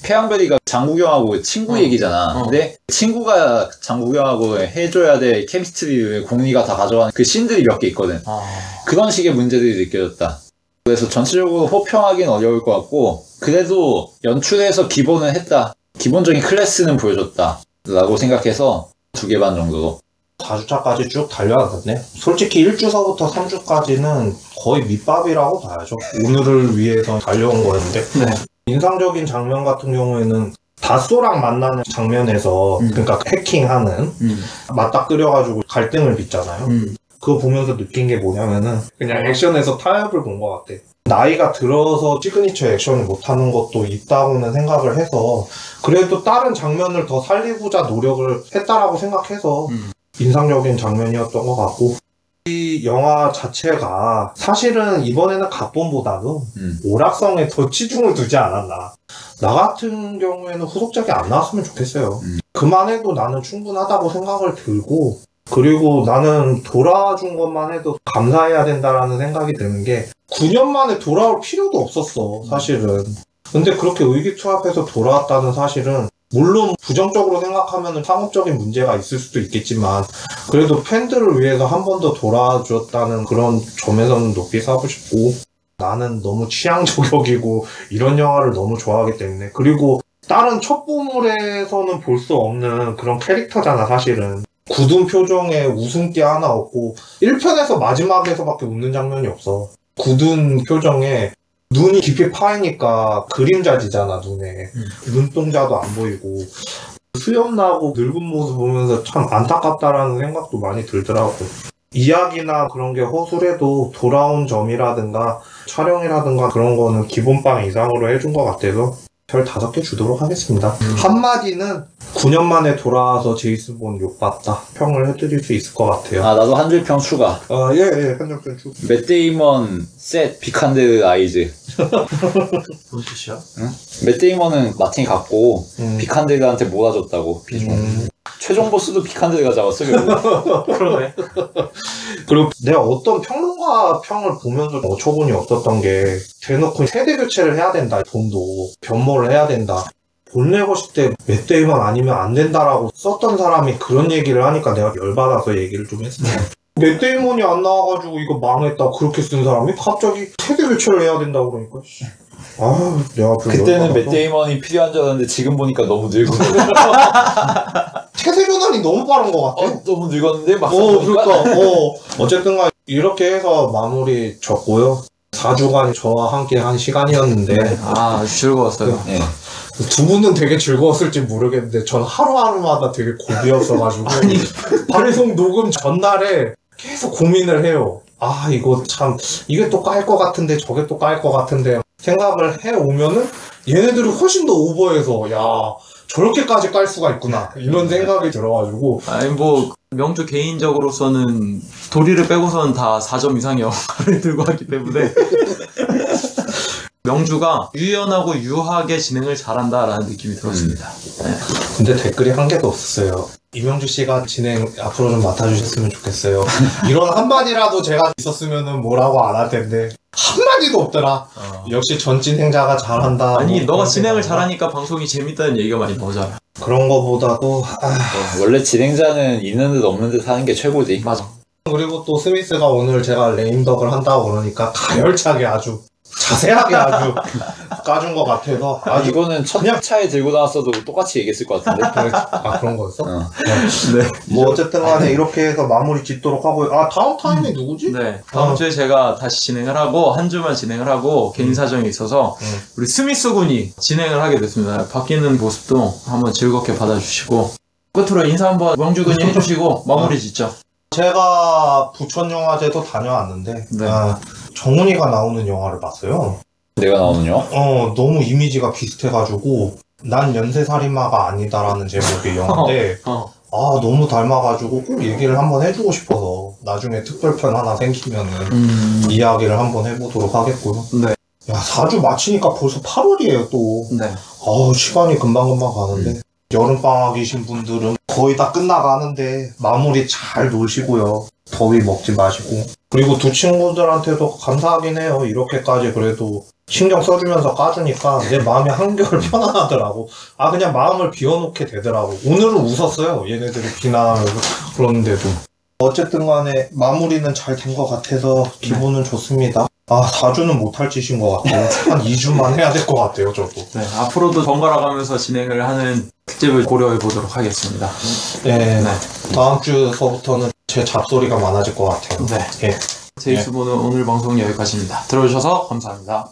패왕별이가 장국영하고 친구 얘기잖아. 근데 친구가 장국영하고 해줘야 될 케미스트리를 공리가 다 가져가는 그 씬들이 몇 개 있거든. 그런 식의 문제들이 느껴졌다. 그래서 전체적으로 호평하기는 어려울 것 같고, 그래도 연출에서 기본은 했다. 기본적인 클래스는 보여줬다. 라고 생각해서 2개 반 정도로. 4주차까지 쭉 달려왔네. 솔직히 1주서부터 3주까지는 거의 밑밥이라고 봐야죠. 오늘을 위해서 달려온 거였는데. 인상적인 장면 같은 경우에는 다쏘랑 만나는 장면에서 그러니까 해킹하는 맞닥뜨려가지고 갈등을 빚잖아요. 그거 보면서 느낀 게 뭐냐면은 그냥 액션에서 타협을 본 것 같아. 나이가 들어서 시그니처 액션을 못하는 것도 있다고는 생각을 해서 그래도 다른 장면을 더 살리고자 노력을 했다라고 생각해서 인상적인 장면이었던 것 같고, 이 영화 자체가 사실은 이번에는 각본보다도 오락성에 더 치중을 두지 않았나. 나 같은 경우에는 후속작이 안 나왔으면 좋겠어요. 그만해도 나는 충분하다고 생각을 들고, 그리고 나는 돌아준 것만 해도 감사해야 된다라는 생각이 드는 게 9년 만에 돌아올 필요도 없었어, 사실은. 근데 그렇게 의기투합해서 돌아왔다는 사실은 물론 부정적으로 생각하면 상업적인 문제가 있을 수도 있겠지만 그래도 팬들을 위해서 한 번 더 돌아줬다는 그런 점에서는 높이 사고 싶고, 나는 너무 취향 저격이고 이런 영화를 너무 좋아하기 때문에, 그리고 다른 첩보물에서는 볼 수 없는 그런 캐릭터잖아 사실은. 굳은 표정에 웃음기 하나 없고 1편에서 마지막에서밖에 웃는 장면이 없어. 굳은 표정에 눈이 깊이 파이니까 그림자지잖아 눈에. 눈동자도 안 보이고 수염나고 늙은 모습 보면서 참 안타깝다라는 생각도 많이 들더라고. 이야기나 그런 게 허술해도 돌아온 점이라든가 촬영이라든가 그런 거는 기본빵 이상으로 해준 것 같아서 별 5개 주도록 하겠습니다. 한마디는 9년 만에 돌아와서 제이슨 본 욕봤다 평을 해드릴 수 있을 것 같아요. 나도 한 줄 평 추가. 예, 한 줄 평 추가. 맷 데이먼, 셋, 비칸데르 아이즈. 무슨 뜻이야? 응? 맷 데이먼은 마틴이 갖고 비칸데르한테 몰아줬다고, 비중. 최종 보스도 비칸데르가 잡았어, 결국. 그러네. 그리고 내가 어떤 평론가 평을 보면서 어처구니 없었던 게, 대놓고 세대 교체를 해야 된다, 돈도 변모를 해야 된다, 돈 내고 싶을 때 맷 데이먼 아니면 안 된다라고 썼던 사람이 그런 얘기를 하니까 내가 열받아서 얘기를 좀 했어. 맷 데이먼이 안 나와가지고 이거 망했다 그렇게 쓴 사람이 갑자기 세대 교체를 해야 된다고 그러니까 내가 그때는 맷 데이먼이 필요한 줄 알았는데 지금 보니까 너무 늙고 태세 전환이 너무 빠른 것 같아. 너무 늙었는데 막상 그러니까 어쨌든 간에 이렇게 해서 마무리 졌고요. 4주간 저와 함께 한 시간이었는데 아주 즐거웠어요. 네. 두 분은 되게 즐거웠을지 모르겠는데 전 하루하루마다 되게 고비였어가지고 방송 녹음 전날에 계속 고민을 해요. 아 이거 참 이게 또 깔 것 같은데 저게 또 깔 것 같은데 생각을 해오면은 얘네들이 훨씬 더 오버해서 야 저렇게까지 깔 수가 있구나 이런 생각이 들어가지고 아니 뭐 명주 개인적으로서는 도리를 빼고서는 다 4점 이상의 영화를 들고 왔기 때문에 명주가 유연하고 유하게 진행을 잘한다라는 느낌이 들었습니다. 네. 근데 댓글이 한 개도 없었어요. 이명주 씨가 진행 앞으로 좀 맡아주셨으면 좋겠어요. 이런 한마디라도 제가 있었으면은 뭐라고 안 할 텐데 한마디도 없더라. 역시 전 진행자가 잘한다. 아니 뭐 너가 그런 진행을 생각. 잘하니까 방송이 재밌다는 얘기가 많이 나오잖아. 그런 거보다도 원래 진행자는 있는 듯 없는 듯 하는 게 최고지. 맞아. 그리고 또 스미스가 오늘 제가 레임덕을 한다고 그러니까 가열차게 아주 자세하게 아주 까준 것 같아서 아주 이거는 첫 차에 들고 나왔어도 똑같이 얘기했을 것 같은데. 아 그런 거였어? 네. 뭐 어쨌든 간에 이렇게 해서 마무리 짓도록 하고요. 아 다음 타임이 누구지? 네. 다음 주에 제가 다시 진행을 하고 한 주만 진행을 하고 개인 사정이 있어서 우리 스미스 군이 진행을 하게 됐습니다. 바뀌는 모습도 한번 즐겁게 받아주시고 끝으로 인사 한번 명주 군이 해주시고 마무리 짓죠. 제가 부천영화제도 다녀왔는데 네. 정훈이가 나오는 영화를 봤어요. 내가 나오는요? 너무 이미지가 비슷해가지고 난 연쇄살인마가 아니다라는 제목의 영화인데 너무 닮아가지고 꼭 얘기를 한번 해주고 싶어서 나중에 특별편 하나 생기면은 이야기를 한번 해보도록 하겠고요. 네. 야 4주 마치니까 벌써 8월이에요 또. 네. 시간이 금방금방 가는데 여름방학이신 분들은 거의 다 끝나가는데 마무리 잘 노시고요. 더위 먹지 마시고. 그리고 두 친구들한테도 감사하긴 해요. 이렇게까지 그래도 신경 써주면서 까주니까 내 마음이 한결 편안하더라고. 그냥 마음을 비워놓게 되더라고. 오늘은 웃었어요. 얘네들이 비난하면서 그러는데도. 어쨌든 간에 마무리는 잘 된 것 같아서 기분은 좋습니다. 4주는 못할 짓인 것 같아요. 한 2주만 해야 될 것 같아요, 저도. 네. 앞으로도 번갈아 가면서 진행을 하는 특집을 고려해 보도록 하겠습니다. 네. 다음 주서부터는 제 잡소리가 많아질 것 같아요. 네. 예. 제이스본은 오늘 방송 여기까지입니다. 들어주셔서 감사합니다.